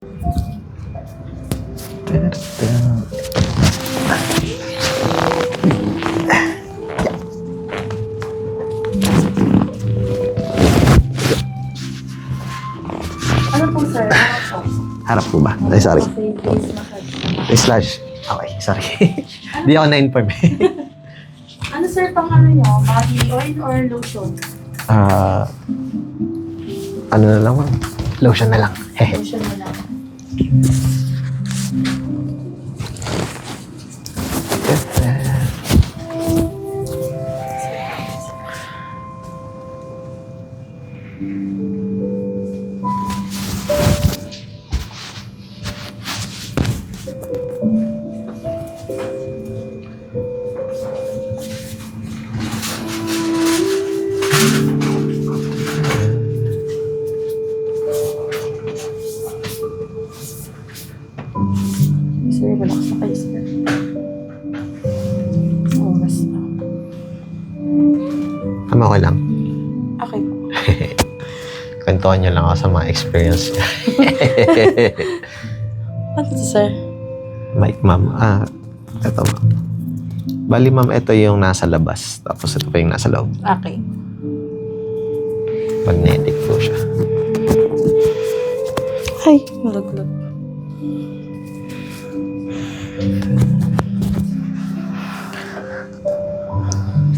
Ano po, sir? Harap po ba? Ay, sorry. Slash. Okay, sorry. Hindi ako na-inform. Ano, sir, pang ano nyo? Body oil or lotion? Ano na lang, ma'am? Lotion na lang. Lotion na lang. Sir, relax na kayo, sir. Oras na. Tama ko lang. Okay po. Kwentuhan niyo lang ako sa mga experience niya. Ano to, sir? Mike, ma'am. Ito, ma'am. Bali, ma'am, ito yung nasa labas. Tapos ito pa yung nasa loob. Okay. Magnetic po siya. Ay, malaglag.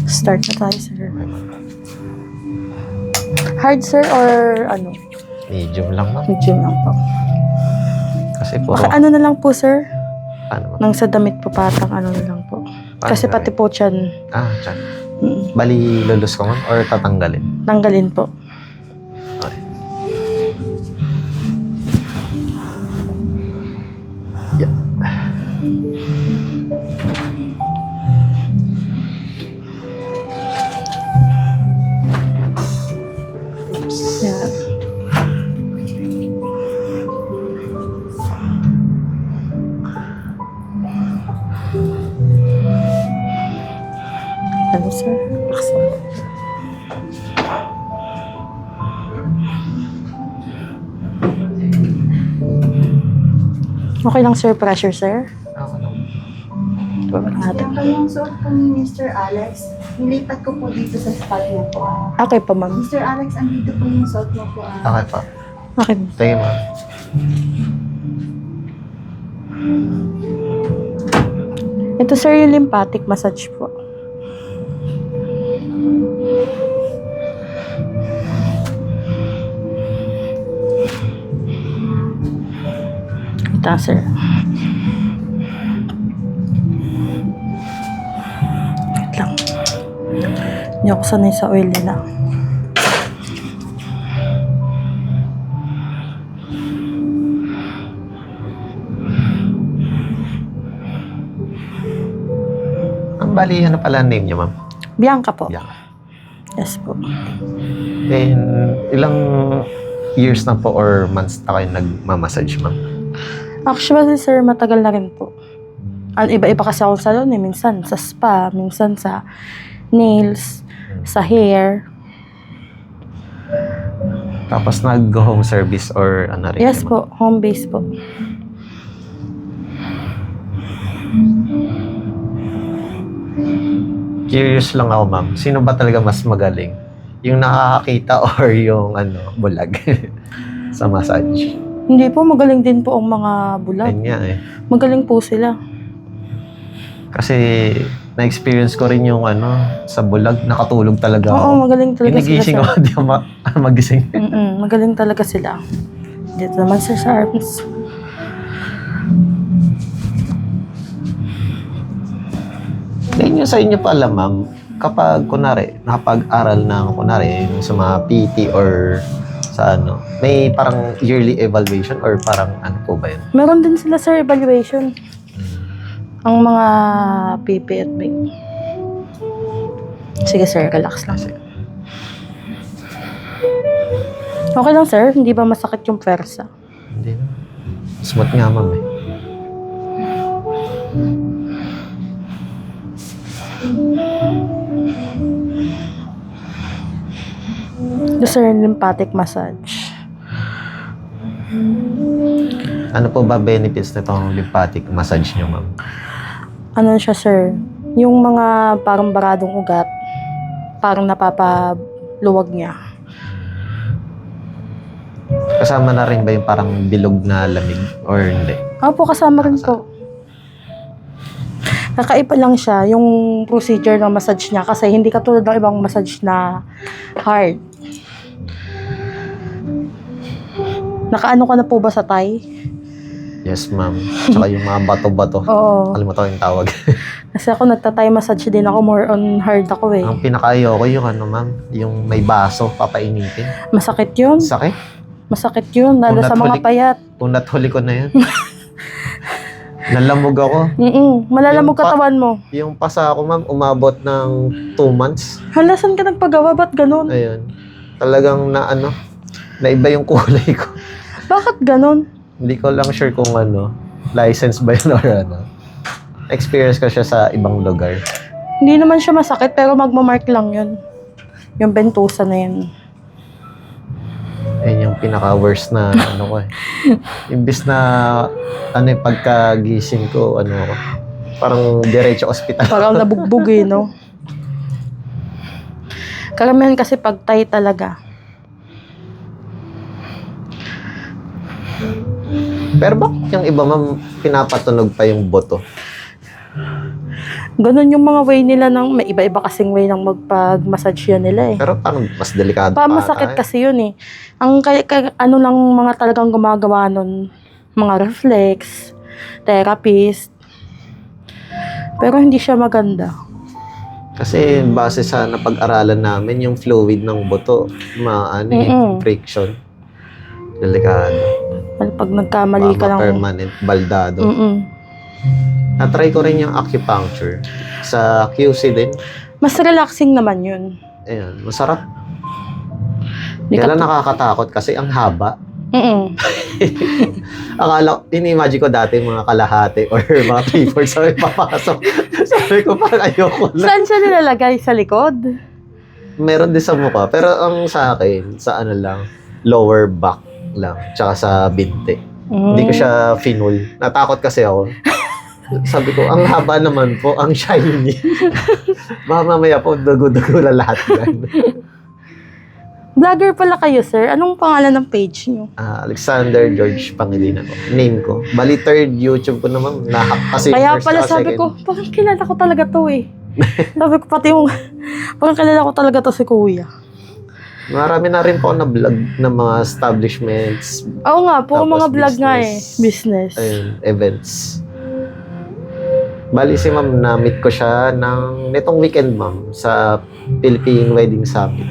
Start na tayo, sir. Hard, sir, or ano? Medium lang, ma'am. Medium lang po. Kasi puro... Baka ano na lang po, sir? Paano, ma'am? Nang sa damit po patang ano na lang po. Kasi Paano pati po tiyan, Tiyan. Bali, lulus ko, ma'am? Or tatanggalin? tanggalin po. Okay. Yeah. Yeah. Ano, sir? Relax lang. Okay lang, sir. Pressure, sir. Ako lang. Natin. Yung suot po ni Mr. Alex, nilipat ko po dito sa spot niya po. Okay po, ma'am. Mr. Alex, andito po yung suot mo po. Okay pa. Okay. Sige, ma'am. Ito, sir, yung lymphatic massage po. Ito, sir. Wait lang. Hindi ako sanay sa oil nila. Ang bali, ano pala ang name niya, ma'am? Bianca po. Yeah. Yes po. Then, ilang years na po or months na kayo nagmamassage, ma'am? Actually, sir, matagal na rin po. Iba-iba kasi ako sa salon eh. Minsan sa spa, minsan sa nails, sa hair. Tapos nag-home service or ano rin? Yes ma'am? po, home base po. Curious lang ako, ma'am. Sino ba talaga mas magaling? Yung nakakakita or yung bulag sa massage? Hindi po, magaling din po ang mga bulag. Ayun nga eh. Magaling po sila. Kasi na-experience ko rin yung sa bulag, nakatulog talaga ako. Oo, magaling talaga sila, Ginigising sir. ako, di ako magising. Magaling talaga sila. Dito naman, sir, sa arms. Ngayon yung sa inyo pala, ma'am, kapag kunwari, nakapag-aral ng kunwari, yung sa mga PT or sa may parang yearly evaluation or parang ano po ba yun? Meron din sila, sir, evaluation. Ang mga PP at BIG. Sige, sir, relax lang. Kasi, Okay lang, sir. Hindi ba masakit yung pwersa? hindi na. Smooth nga, ma'am eh. Ito, sir, lymphatic massage. Ano po ba benefits nitong lymphatic massage nyo, ma'am? Ano siya, sir? Yung mga parang baradong ugat, parang napapaluwag niya. Kasama na rin ba yung parang bilog na lamig or hindi? Opo, kasama rin po. Kakaiba lang siya, yung procedure ng massage niya kasi hindi katulad ng ibang massage na hard. Nakaano ka na po ba sa Thai? Yes, ma'am. Tsaka yung mga bato-bato. Oo. Kalimutan ko yung tawag. Kasi ako nagta-Thai massage din ako, more on hard ako eh. Ang pinaka-ayoko yung ano, ma'am, yung may baso, papainitin. Masakit yun. Sakit. Masakit yun, lalo Unat sa mga huli- payat. Unat huli ko na yun. Nalamog ako. Malalamog Yung pa- katawan mo. Yung pasa ako, ma'am, umabot ng 2 months. Hala, saan ka nagpagawa? Ba't ganun? Ayun. Talagang na ano, naiba yung kulay ko. Bakit ganun? Hindi ko lang sure kung ano, license ba yun or ano. Experience ko siya sa ibang lugar. Hindi naman siya masakit, pero magmamark lang yun. Yung bentusa na yun. Ayun yung pinaka-worst na ano ko eh. Imbis na ano yung pagkagising ko, ano ako, parang diretso ospital. Parang nabugbog eh, no? Karamihan kasi pag Thai talaga. Pero bakit yung iba, ma'am, pinapatunog pa yung boto? Ganun yung mga way nila ng, may iba-iba kasing way ng magpag-massage yan nila eh. Pero parang mas delikado Pa pa. masakit ata eh. kasi yun eh. Ang ano lang mga talagang gumagawa nun, mga reflex, therapist. Pero hindi siya maganda. Kasi base sa napag-aralan namin, yung fluid ng boto, maano Mm-mm. friction. Delikado. Pag nagkamali ka lang. Permanent, baldado. Mm-mm. Na-try ko rin yung acupuncture. Sa QC din. Mas relaxing naman yun. Ayun, masarap. Di Kaya ka- lang nakakatakot kasi ang haba. Mm-mm. Akala, ini-imagine ko dati mga kalahati or mga 3/4 sabi papasok. Sabi ko parang ayoko lang. Saan siya nilalagay? Sa likod? Meron din sa mukha. Pero ang sa akin, sa ano lang, lower back lang. Tsaka sa binte. Hindi ko siya finul. Natakot kasi ako. Sabi ko, ang haba naman po, ang shiny. Baka mamaya po, dugo-dugo na lahat yan. Vlogger pala kayo, sir. Anong pangalan ng page niyo? Alexander George Pangilinan ko. Name ko. Bali, third YouTube ko naman. Nahack kasi Kaya first pala tsaka sabi second. ko, parang kilala ko talaga to eh. Sabi ko pati yung, parang kilala ko talaga to si kuya. Marami na rin po ako na-vlog ng mga establishments, Oo nga, puro Tapos mga vlog nga eh. business. Business. ayun, events. Bali si ma'am, na-meet ko siya nitong weekend, ma'am, sa Philippine Wedding Summit.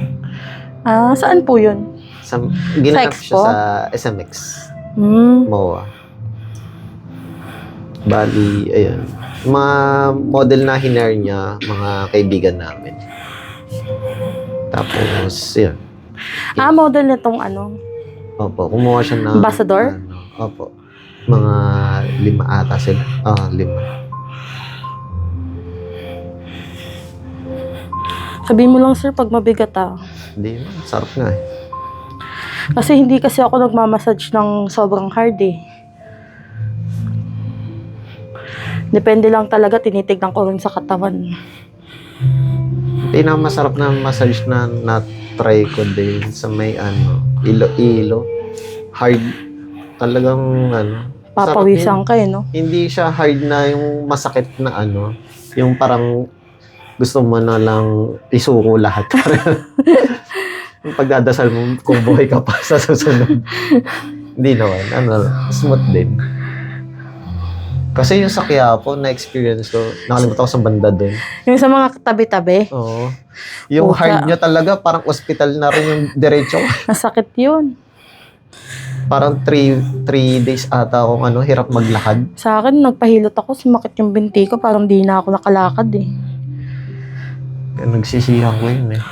Ah, saan po yun? Ginanap Sa siya Expo? sa SMX, Hmm. MOA. Bali, ayun. Mga model na hinare niya, mga kaibigan namin. Tapos, yun. Ah, model nitong ano? Opo, kumuha siya ng... Ambassador? Ano, opo. Mga 5 ata sila. 5. Sabihin mo lang, sir, pag mabigat ah. Hindi, sarap nga eh. Kasi hindi kasi ako nagmamassage ng sobrang hard eh. Depende lang talaga, tinitignan ko rin sa katawan. Pinakamasarap na massage na na-try ko din sa may ilo-ilo. Hard. Talagang sarap Papawisan yun. ka eh, no? Hindi siya hard na yung masakit na yung parang gusto mo na lang isuko lahat. Yung pagdadasal mo kung buhay ka pa sa susunod. Hindi naman. Smooth din. Kasi yung sa Quiapo, na-experience ko, nakalimutan ko sa banda doon. Yung sa mga tabi-tabi, Oo. Yung Puta. hard niya talaga, parang hospital na rin yung diretso. masakit yun. Parang 3 days ata akong hirap maglakad. Sa akin, nagpahilot ako, sumakit yung binti ko, parang di na ako nakalakad eh. Kaya nagsisihan ko yun eh.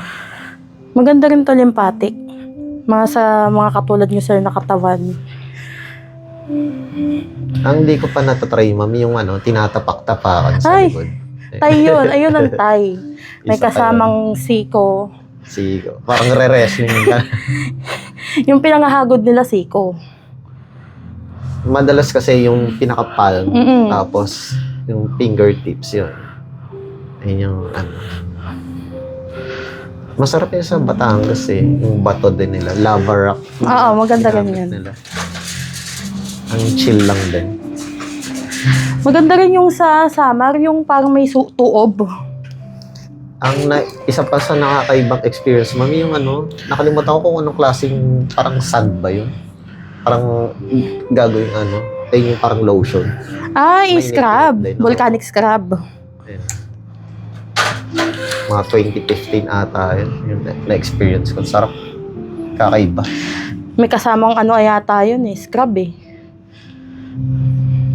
Maganda rin to lymphatic. Sa mga katulad nyo, sir, na katawan. Ang hindi ko pa natatry, mami, yung tinatapak-tapakan sa Ay! likod. Tay yun, ayun ang tay. May Isa pa kasamang siko. Sigo. Parang re-wrestling ka. Yung pinangahagod nila siko. Madalas kasi yung pinaka-palm, Mm-mm. tapos yung fingertips yun. Ayun yung ano. Masarap yun sa Batangas eh. Yung bato din nila. Lava rock. Oo, maganda Ginamit rin yan. nila. Ang chill lang din. Maganda rin yung sa Samar, yung parang may tuob. Isa pa sa nakakaibang experience, mami, yung ano, nakalimutan ko kung anong klaseng parang sand ba yun? Parang gagawin ano, yung parang lotion. Ay, May scrub. liquid din, oo. Volcanic scrub. Ayun. Mga 2015 ata yun, yung na-experience ko. Sarap. Kakaiba. May kasamang ano ayata yun eh, scrub eh.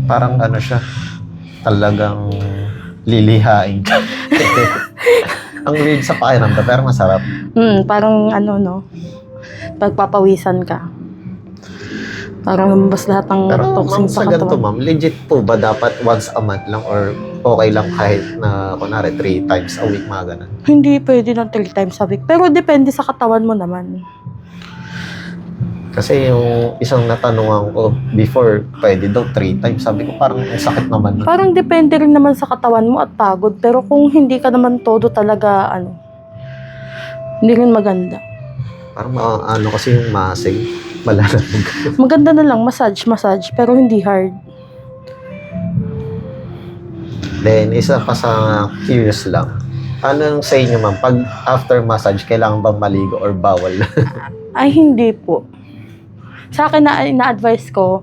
Parang ano siya, talagang lilihain ka. Ang weird sa pakiramdam, pero masarap. Parang ano no, pagpapawisan ka. Parang lumabas lahat ng Pero toxin ma'am, sa sa ganito katawan. ma'am, legit po ba dapat once a month lang or okay lang kahit na kunwari 3 times a week mga ganun? Hindi pwede ng 3 times a week. Pero depende sa katawan mo naman. Kasi yung isang natanungan ko before, pwede daw 3 times. Sabi ko parang ang sakit naman. nun. Parang depende rin naman sa katawan mo at pagod. Pero kung hindi ka naman todo talaga, ano, hindi rin maganda. Parang ano kasi yung masing malalamog. Maganda na lang, massage, pero hindi hard. Then, isa pa sa curious lang. Anong sa inyo ma'am, pag after massage, kailangan bang maligo or bawal? Ay, hindi po. Sa akin na-advise ko,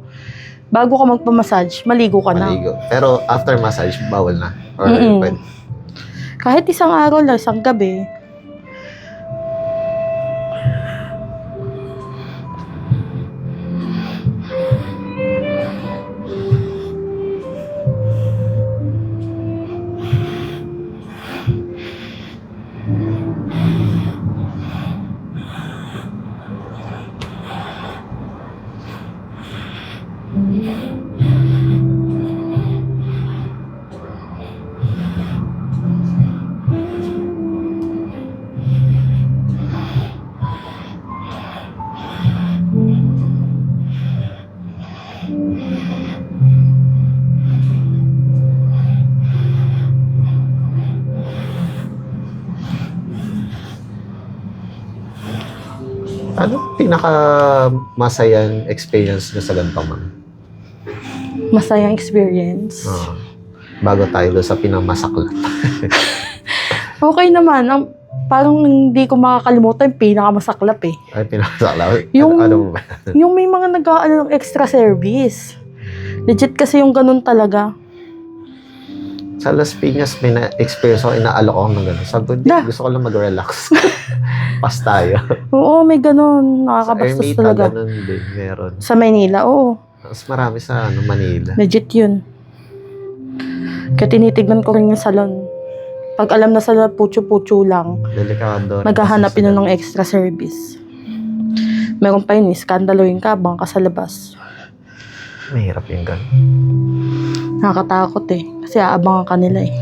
bago ka magpamassage, maligo ka na. Maligo. Pero after massage, bawal na? Or Mm-mm. pwede? Kahit isang araw lang, isang gabi. Ano pinaka masayang experience nyo sa ganito ma'am? Masayang experience. Bago tayo doon sa pinamasaklap. Okay naman. Parang hindi ko makakalimutan yung pinakamasaklap eh. Ay, pinamasaklap? Yung- Ano ba? Yung may mga nag-aano ng extra service. Legit kasi yung ganun talaga. Sa Las Piñas, may na-experience ako, inaalok ako ng gano'n. Sabi ko, hindi, Da. gusto ko lang mag-relax. Pas tayo. Oo, may ganun. Sa Nakakabastos Ermita, talaga. ganun din, meron. Sa Maynila, oo. Mas marami sa Manila. Legit yun. Kaya tinitignan ko rin yung salon. Pag alam na salon, putyo-putyo lang. Delikado. Naghahanap yun ng extra service. Meron pa yun, skandaloin ka, bangka sa labas. Mahirap yung gano'n. Nakakatakot eh. Kasi aabangan ka nila eh.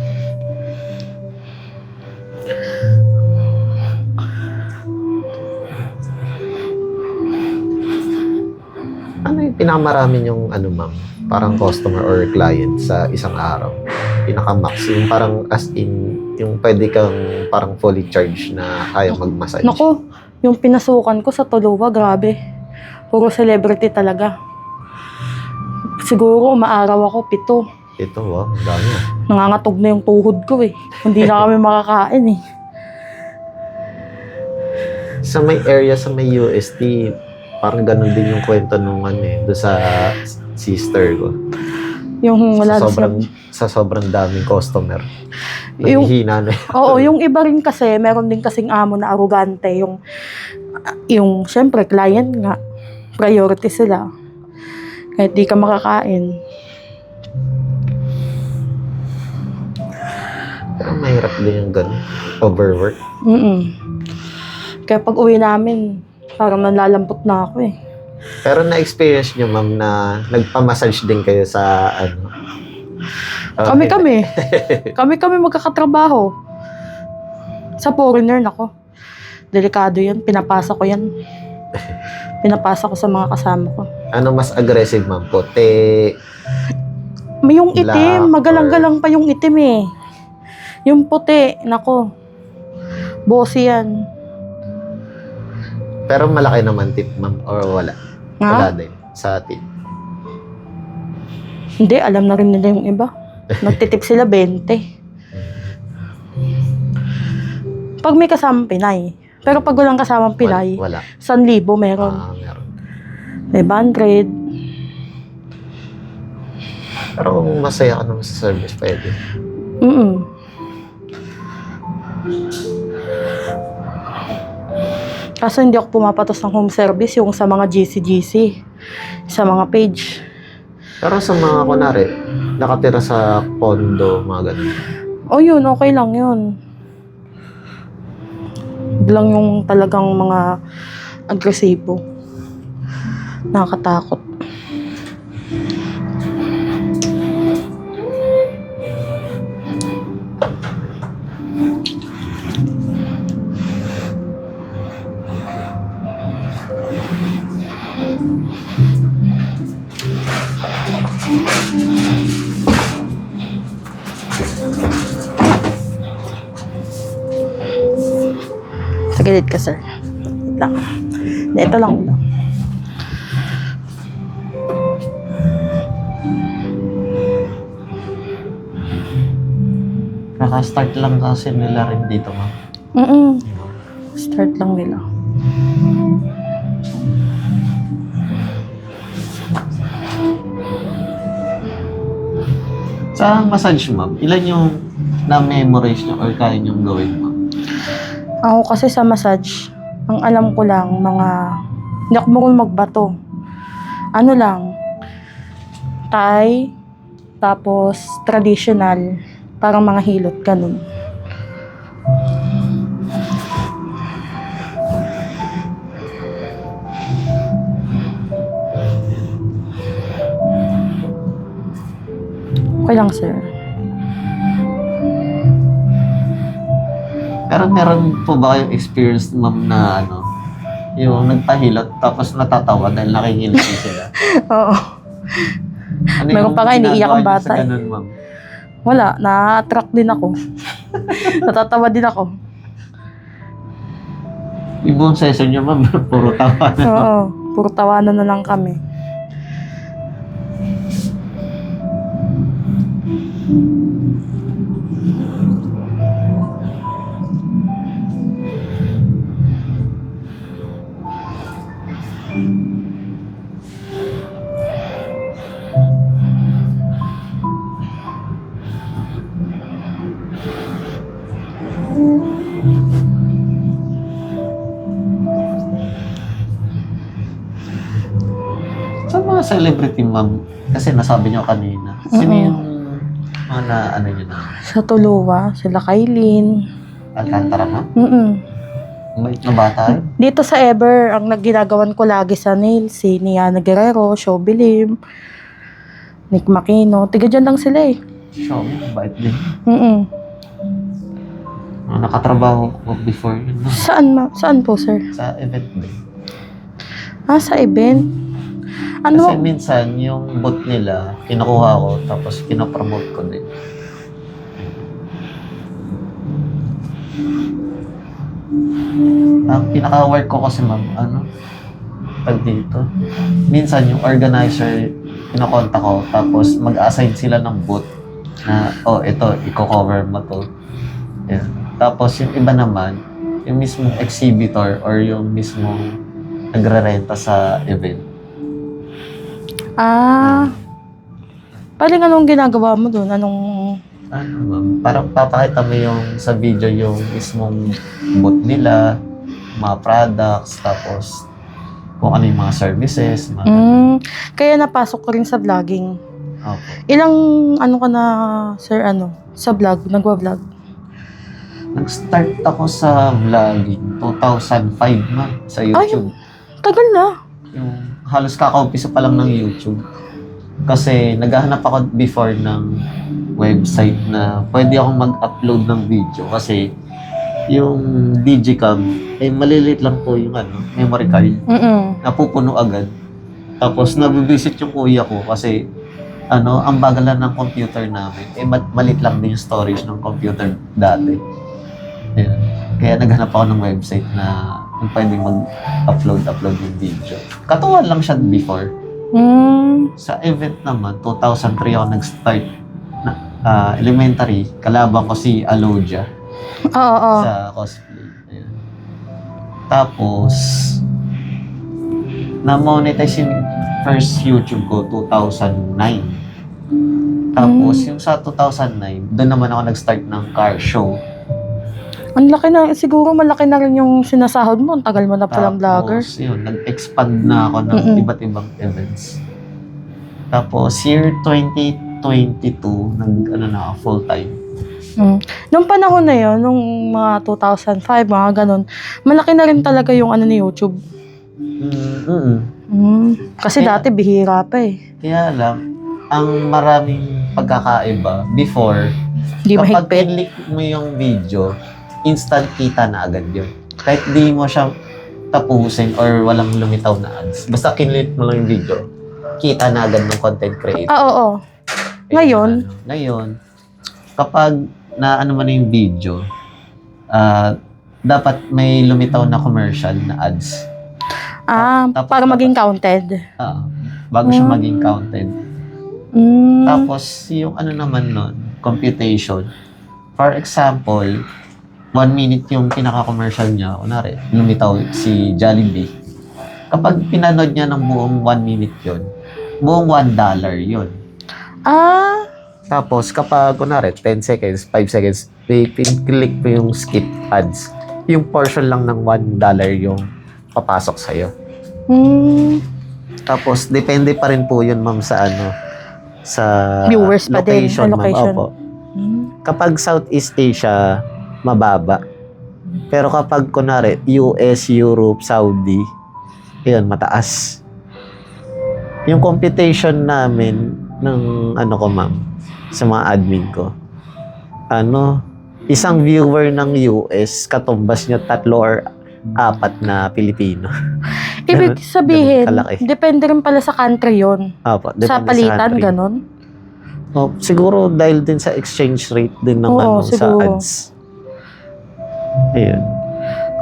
Ano yung pinakamarami yung ma'am? Parang customer or client sa isang araw? Pinaka-max. Yung parang as in, yung pwede kang parang fully charged na kaya mag-massage. Naku, yung pinasukan ko sa Tuluwa, grabe. Puro celebrity talaga. Siguro umaaraw ako 7. Ito, wow, ang dami ah. Nangangatog na yung tuhod ko eh. Hindi na kami makakain eh. Sa may area, sa may UST, parang ganun din yung kwento nung doon sa sister ko. Yung wala Sa sobrang daming customer. Yung- Hina na. Oo, yung iba rin kasi, meron din kasing amo na arugante. Yung syempre, client nga. Priority sila. Kahit di ka makakain. Pero mahirap din yung ganun. Overwork. Kaya pag uwi namin, parang nalalampot na ako eh. Pero na-experience nyo, ma'am, na nagpamassage din kayo sa Kami-kami. Kami-kami magkakatrabaho. Sa foreigner, nako. Delikado yan. Pinapasa ko yan. pinapasa ko sa mga kasama ko. Ano mas aggressive, ma'am? Puti. May yung itim, Black magalang-galang pa yung itim eh. Yung puti, nako. Bossy yan. Pero malaki naman tip, ma'am. Or wala? Wala Nga? din. Sa tip. Hindi, alam na rin nila yung iba. Nagtitip sila 20. Pag may kasamang Pinay. Pero pag walang kasamang Pinay, Wala. 1,000 meron. Meron. 500. Pero kung masaya ka naman sa service, pwede. Kaso hindi ako pumapatos ng home service yung sa mga GC, sa mga page. Pero sa mga, kunwari, nakatira sa condo, mga ganun. O yun, okay lang yun. Huwag lang yung talagang mga agresibo. Nakakatakot. Tagilid ka, sir. Wait lang. Ito lang. Naka-start lang kasi nila rin dito, ma'am. Start lang nila. Sa massage, ma'am, ilan yung na-memorize nyo or kaya nyo gawin, ma'am? Ako kasi sa massage, ang alam ko lang, hindi ako marunong magbato. Ano lang, Thai, tapos traditional, parang mga hilot, ganun. Okay lang, sir. Pero meron po ba kayong experience, ma'am, na ano, yung nagpahilot tapos natatawa dahil nakihilot din sila? Oo. Ano Meron yung pa nga, iniiyak ang ginagawa niyo bata sa eh. ganun, ma'am? Wala, na-attract din ako. Natatawa din ako. Yung buong session niyo, ma'am, puro tawa na. Oo, puro tawanan na lang kami. Sa mga celebrity, ma'am, kasi nasabi niyo kanina, sino Oo. yung mga na, ano yun na, Sa Tuluwa, sila Kailin. Alcantara, ma'am? Mait na bata yun. Dito sa Ever, ang nagginagawan ko lagi sa nails, si Niana Guerrero, Show Bilim, Nick Makino. Tiga dyan lang sila eh. Show, bait din. Nakatrabaho ko before yun, no? Saan po, sir? Sa event din. Sa event? Ano? Kasi minsan, yung booth nila, kinukuha ko, tapos kinopromote ko din. Ang pinaka-work ko kasi, ma'am, pag dito, minsan yung organizer, kinokontak ko, tapos mag-assign sila ng booth na, ito, i-cover mo to. Yan. Tapos yung iba naman, yung mismong exhibitor or yung mismong nagre-renta sa event. Paling anong ginagawa mo doon? Ma'am, parang papakita mo yung sa video yung mismong booth nila, mga products, tapos kung ano yung mga services. Kaya napasok ko rin sa vlogging. Okay. Ilang ka na, sir, sa vlog, nagwa-vlog? Nag-start ako sa vlogging 2005, ma'am, sa YouTube. Tagal na. Yung halos kakaumpisa pa lang ng YouTube. Kasi naghahanap ako before ng website na pwede akong mag-upload ng video. Kasi yung Digicam, eh maliliit lang po yung memory card. Napupuno agad. Tapos nabibisit yung kuya ko kasi ang bagal lang ng computer namin. Eh malit lang din yung storage ng computer dati. Ayan. Kaya naghanap ako ng website na kung pwedeng mag-upload yung video. Katuwa lang siya before. Sa event naman, 2003 ako nag-start na elementary. Kalaban ko si Alodia Oo. sa cosplay. Ayan. Tapos, na-monetize yung first YouTube ko 2009. Tapos, yung sa 2009, doon naman ako nag-start ng car show. Ang laki na, siguro malaki na rin yung sinasahod mo. Ang tagal mo na palang vlogger. Tapos, yun, nag-expand na ako ng iba't ibang events. Tapos, year 2022, na ako full-time. Nung panahon na yun, nung mga 2005, mga ganun, malaki na rin talaga yung ni YouTube. Kasi Kaya- dati bihira pa eh. Kaya lang, ang maraming pagkakaiba, before, Di kapag mahigpit. click mo yung video, instant kita na agad yun. Kahit di mo siya tapusin or walang lumitaw na ads. Basta kinlit mo lang yung video, kita na agad ng content creator. Oo. Ngayon? Ngayon, kapag na mo na yung video, dapat may lumitaw na commercial na ads. Tapos Para maging counted. Bago siya maging counted. Tapos, yung naman nun, computation. For example, 1 minute yung pinaka-commercial niya. Kunwari, lumitaw si Jollibee. Kapag pinanood niya ng buong 1 minute yun, buong $1 yun. Tapos, kapag, kunwari, 10 seconds, 5 seconds, click mo yung skip ads. Yung portion lang ng $1 yung papasok sa'yo. Tapos, depende pa rin po yun, ma'am, sa sa Viewers pa din, location, ma'am. location. Opo. Kapag Southeast Asia, mababa. Pero kapag, kunwari, US, Europe, Saudi, yun, mataas. Yung computation namin ng ko, ma'am, sa mga admin ko, isang viewer ng US, katumbas niya 3 or 4 na Pilipino. Ibig sabihin, ganun kalaki. depende rin pala sa country yun. Opo, Sa depende palitan, country. ganun. Siguro dahil din sa exchange rate din ng Oo, sa siguro. ads. Ayun.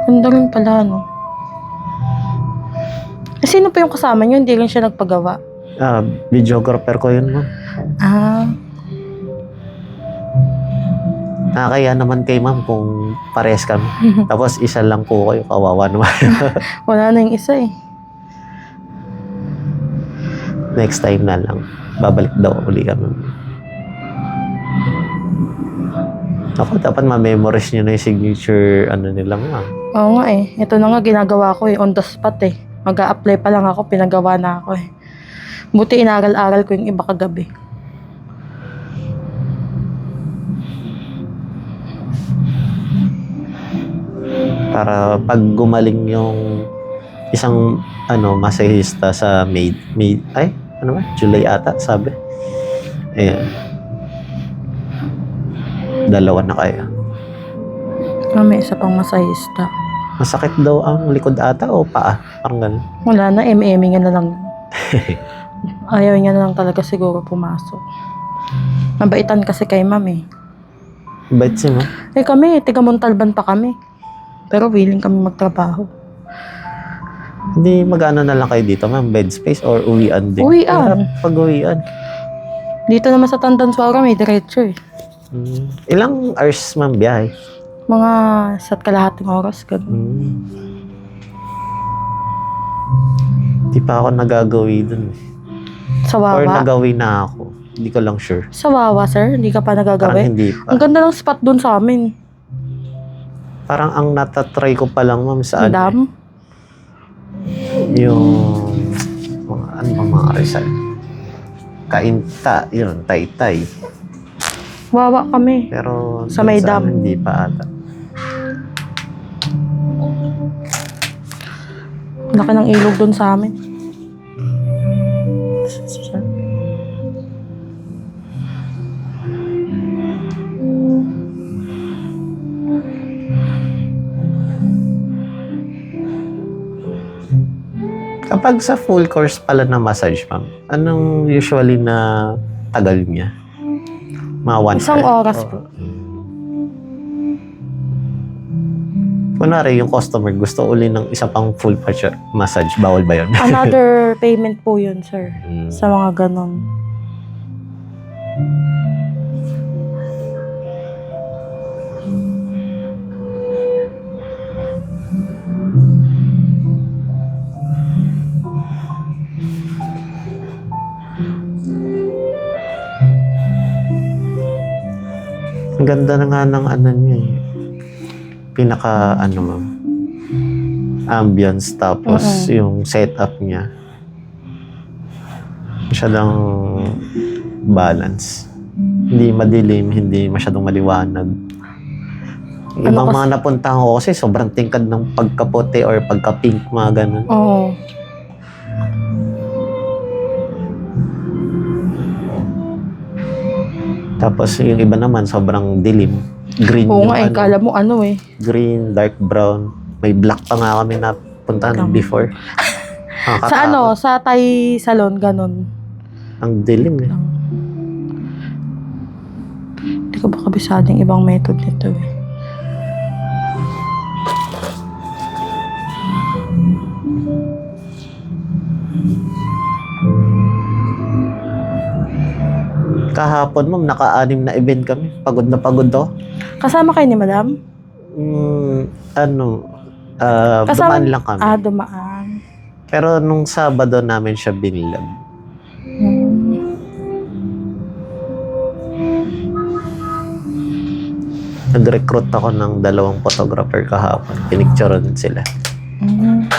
Ganda rin pala, no? Sino pa yung kasama nyo? Hindi rin siya nagpagawa. Videographer ko yun, ma'am. Nakakaya naman kay ma'am kung pares kami. Tapos isa lang po kayo, kawawa naman. Wala na yung isa eh. Next time na lang. Babalik daw uli kami. Ako, dapat ma-memorize nyo na yung signature nila, ma'am. Oo nga eh. Ito na nga ginagawa ko eh. On the spot eh. Mag-a-apply pa lang ako. Pinagawa na ako eh. Buti inaral-aral ko yung iba kagabi. Para pag gumaling yung isang masahista sa July ata, sabi. Ayan. 2 na kaya. May isa pang masahista. Masakit daw ang likod ata o paa? Parang ganun. Wala na, nga na lang. Ayaw niya na lang talaga siguro pumasok. Mabaitan kasi kay ma'am eh. Bait siya, no? Kami, tiga Montalban pa kami. Pero willing kami magtrabaho. Hindi mag-ano na lang kayo dito, ma'am? Bed space or uwian din? Uwian. Pag-uwian. Dito naman sa Tandanswara may diretso eh. Ilang hours, ma'am, biyahe? Mga isa't kalahating oras. Ganun. Di pa ako nagagawi dun. Sa Or Wawa. nagawi na ako. Hindi ko lang sure. Sa Wawa, sir? Hindi ka pa Parang nagagawi? hindi pa. Ang ganda ng spot dun sa amin. Parang ang natatry ko pa lang, ma'am, sa Dam? yung mga Rizal. Kainta, yun, Taytay. Wawa kami. Pero Sa may dam. hindi pa ata. Laki ng ilog dun sa amin. Kapag sa full course pala na massage, ma'am, anong usually na tagal niya? Mga 1 Isang hour? oras po. Kunwari, yung customer gusto uli ng isa pang full massage, bawal ba yun? Another payment po yun, sir. Mm. Sa mga ganon. Ang ganda na nga ng ano niya eh. Pinaka ano ma'am, ambience tapos yung setup niya. Masyadong balance. Hindi madilim, hindi masyadong maliwanag. Yung Ano ibang kasi- mga napuntahan ko kasi sobrang tingkad ng pagkaputi or pagka-pink, mga ganun. Oo. Tapos yung iba naman sobrang dilim. Green Oo yung nga eh, ano, kala mo ano eh. green, dark brown. May black pa nga kami napuntahan Kami. before. Sa ano, sa Thai salon, ganon. Ang dilim eh. Hindi ko ba kabisado yung ibang method nito eh. Kahapon ma'am, naka-anim na event kami. Pagod na pagod ako. Kasama kayo ni madam? Ano, Kasama- dumaan lang kami. Dumaan. Pero nung Sabado namin siya binilab. Hmm. Nag-recruit ako ng 2 photographer kahapon. Pinicturean sila. Hmm.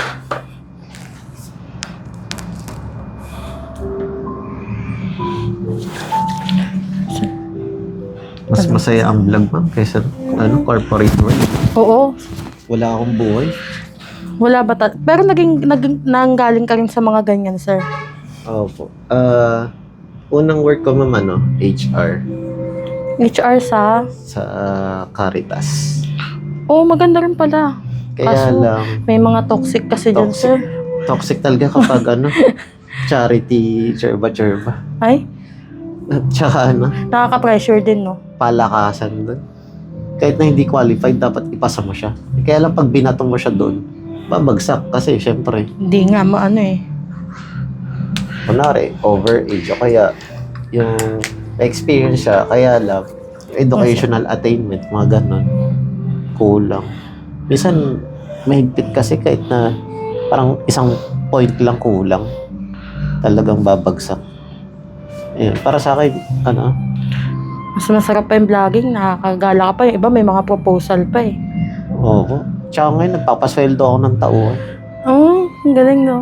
Mas masaya ang vlog ma'am kaysa corporate world. Oo. Wala akong buhay. Wala ba pero naging nanggaling ka rin sa mga ganyan, sir? Opo. Unang work ko ma'am, HR HR sa... sa Caritas. Oo, maganda rin pala. Kaya Kaso, lang, may mga toxic kasi dyan, Toxic. sir. toxic talaga kapag charity, churba. Ay, At saka nakaka-pressure din, no? palakasan doon. Kahit na hindi qualified, dapat ipasa mo siya. Kaya lang pag binato mo siya doon, babagsak kasi syempre, Hindi nga, maano eh. kunwari, overage o kaya yung experience siya, kaya lang educational attainment, mga ganon, kulang. Minsan, mahigpit kasi kahit na parang isang point lang kulang, talagang babagsak. Ayun, para sa akin, Mas masarap pa yung vlogging, nakakagala ka pa. Yung iba may mga proposal pa eh. oo. Tsaka ngayon, nagpapasweldo ako ng tauhan. Oo, ang galing, no?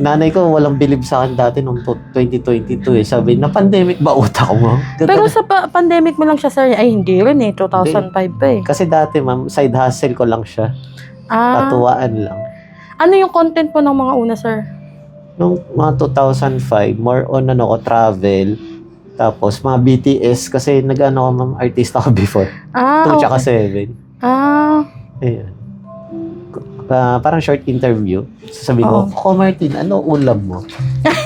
Nanay ko walang bilib sa akin dati noong 2022 eh. Sabi, na pandemic ba utak mo? Pero sa pandemic mo lang siya, sir. Ay, hindi rin eh. 2005 pa eh. Kasi dati ma'am, side hustle ko lang siya. Ah, Patuwaan lang. ano yung content po ng mga una, sir? Noong mga 2005, more on ko, travel. Tapos mga BTS kasi nag-ano ko ma'am, artista ko before. 2 tsaka 7. Ah, Ayun. Parang short interview. Sabi ko, Oo. Martin, ano ulam mo?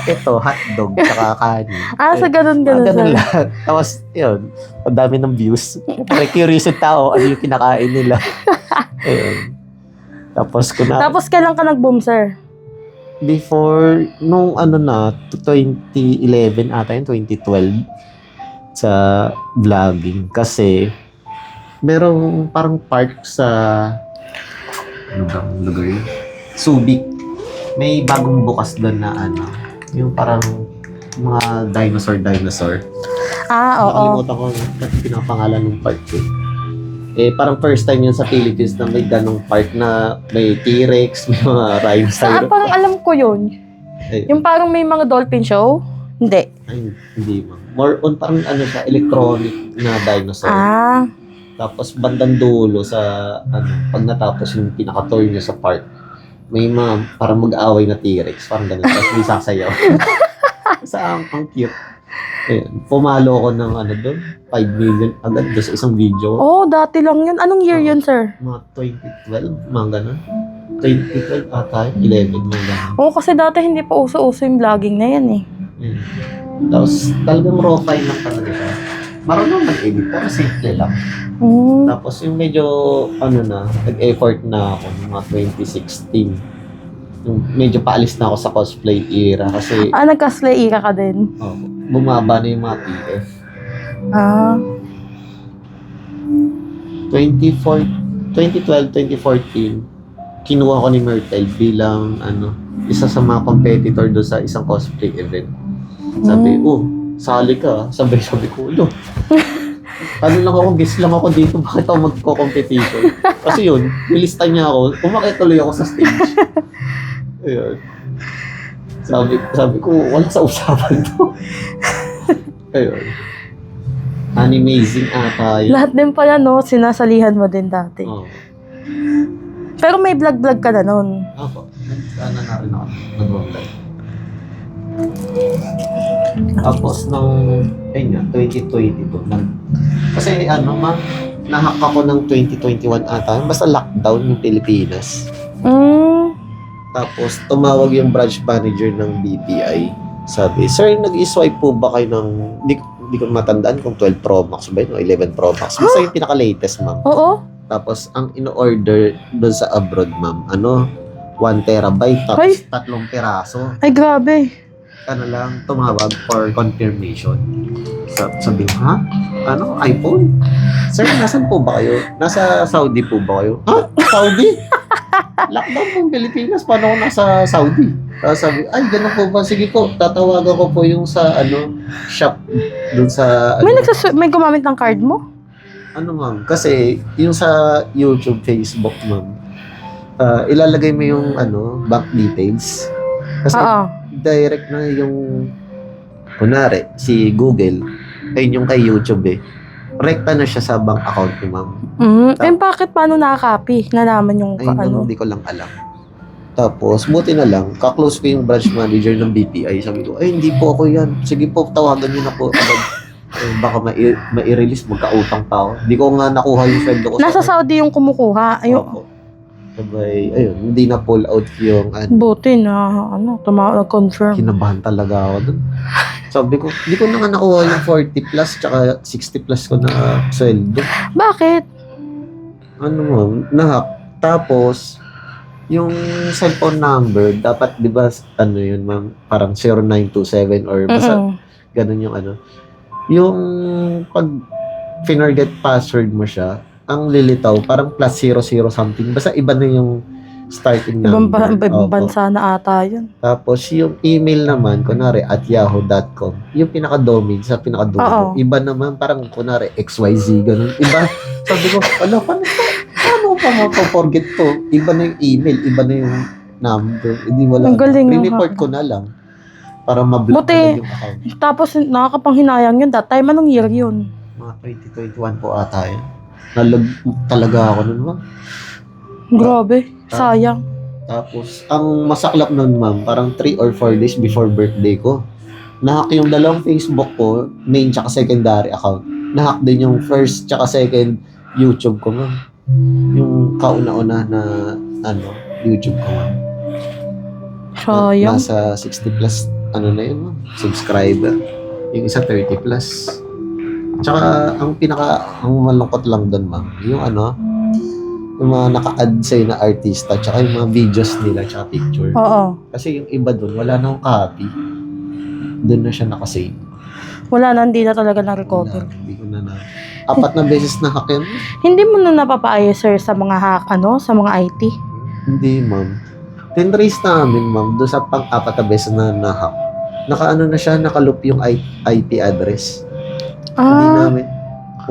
Ito, hotdog, tsaka kanin. sa ganun, Ganun sir. lang. Tapos, yun, ang dami ng views. Pero curious yung tao, ano yung kinakain nila. Ayun. Tapos, Tapos, kailan ka nag-boom, sir? before, nung 2011 ata yun, 2012, sa vlogging. Kasi, merong parang park sa, ano bang lugar yun? Subic. May bagong bukas doon na yung parang mga dinosaur. Ah, oo. Nakalimutan ko kasi pinapangalan ng park ko. Parang first time yun sa Philippines na may ganong park na may T-Rex, may mga rhinoceros. Parang alam ko yun. Ay, Yung parang may mga dolphin show? Hindi. hindi mo. More on parang siya, electronic na dinosaur. Ah, Tapos bandang dulo sa pag natapos yung pinaka-tour niya sa park, may mga parang mag-aaway na T-Rex, parang ganun. Tapos may sasayaw. Ang cute. Ayun, pumalo ko ng ano doon, 5 million agad doon sa isang video. Oh, dati lang yun. Anong year yun, sir? Mga 2012, mga ganun. 2012 ata, 11, mga ganun. Oo, kasi dati hindi pa uso-uso yung vlogging na yan eh. Ayun. Tapos talagang raw file lang talaga siya. Marunong mag-edit, pero simple lang. Mm. Tapos yung medyo, ano na, nag-effort na ako ng mga 2016. Yung medyo paalis na ako sa cosplay era kasi Nag-cosplay era ka din. bumaba na yung mga TF. Ah, 2012, 2014, kinuha ko ni Myrtle bilang ano, isa sa mga competitor doon sa isang cosplay event. Sabi, sali ka. Sabi ko, ano lang ako, guest lang ako dito, bakit ako magko-competition? Kasi yun, nilista niya ako, umakit tuloy ako sa stage. Ayun. Sabi ko, wala sa usapan to. Ayun. Animazing ata yun. lahat din pala no, sinasalihan mo din dati. Oo. Pero may vlog-vlog ka na nun. Ako, ano na rin ako, nag-vlog. Tapos nung, ayun nga, 2022, kasi ano nahack ako ng 2021 ata, basta lockdown yung Pilipinas. Tapos tumawag yung branch manager ng BPI. Sabi, sir, nag-swipe po ba kayo ng, di ko matandaan kung 12 Pro Max ba yun o 11 Pro Max. Basta yung pinaka-latest, ma'am. Oo. Tapos ang in-order doon sa abroad, ma'am, 1 terabyte, tapos 3 piraso. Ay, grabe. Ano lang, tumawag for confirmation. Sabi ko, ha? Ano? iPhone? Sir, nasan po ba kayo? Nasa Saudi po ba kayo? Ha? Saudi? Lockdown po Pilipinas. Paano ako nasa Saudi? Tapos sabi, ay, ganun po ba? Sige po, tatawagan ko po yung sa, shop dun sa, May gumamit ng card mo? ano ma'am, kasi yung sa YouTube, Facebook, ma'am, ilalagay mo yung, bank details. Kasi, Oo. direct na yung kunwari si Google ay yung kay YouTube rekta na siya sa bank account ni ma'am. Bakit paano nakaka-copy? Nalaman yung Ay hindi ko lang alam. Tapos buti na lang ka-close ko yung branch manager ng BPI. Sabi ko, ay hindi po ako yan, sige po tawagan niyo na po agad. Baka mai-release, magkautang pa ako. Hindi ko nga nakuha yung sweldo ko. Nasa Saudi yung kumukuha. Ayun. Opo. Sabay, ayun, hindi na pull out yung Buti na, nag-confirm. kinabahan talaga ako dun. Sabi ko, hindi ko na nga nakuha yung 40 plus tsaka 60 plus ko na sweldo. Bakit? Ano ma'am, nahack. Tapos, yung cellphone number, dapat di ba, yun ma'am, parang 0927 or basta ganun yung Yung pag finorget password mo siya, ang lilitaw, parang +00 something. Basta iba na yung starting number. Ibang Opo. bansa na ata yun. Tapos yung email naman, kunwari at yahoo.com, yung pinaka-domain sa pinaka-domain. Oo. Iba naman, parang kunwari XYZ, ganun. Iba, sabi ko, paano pa mapaforget to? Iba na yung email, iba na yung number. Hindi wala. Ang galing, Report ko na lang para ma-block Buti. na yung account. Tapos nakakapanghinayang yun. That time, anong year yun? Mga 2021 po ata yun. Nalag talaga ako nun, ma'am. Grabe. Sayang. Tapos, ang masaklap nun, ma'am, parang 3 or 4 days before birthday ko, nahack yung dalawang Facebook ko, main tsaka secondary account. Nahack din yung first tsaka second YouTube ko, ma'am. Yung kauna-una na, YouTube ko, ma'am. Sayang. Nasa 60 plus, na yun, ma'am, subscriber. Yung isa 30 plus. Tsaka, ang malungkot lang doon, ma'am, yung yung mga naka-add sa'yo na artista, tsaka yung mga videos nila, tsaka picture. Oo. Kasi yung iba doon, wala nang copy. Doon na siya nakasave. Wala na, hindi na talaga na-recover. Hindi ko na 4 na beses na hack yan. Hindi mo na napapaayos, sir, sa mga sa mga IT? Hindi, ma'am. Tinrace namin, ma'am, doon sa pang-4 na beses na na-hack. Na siya, nakaloop yung IP address. Hindi namin,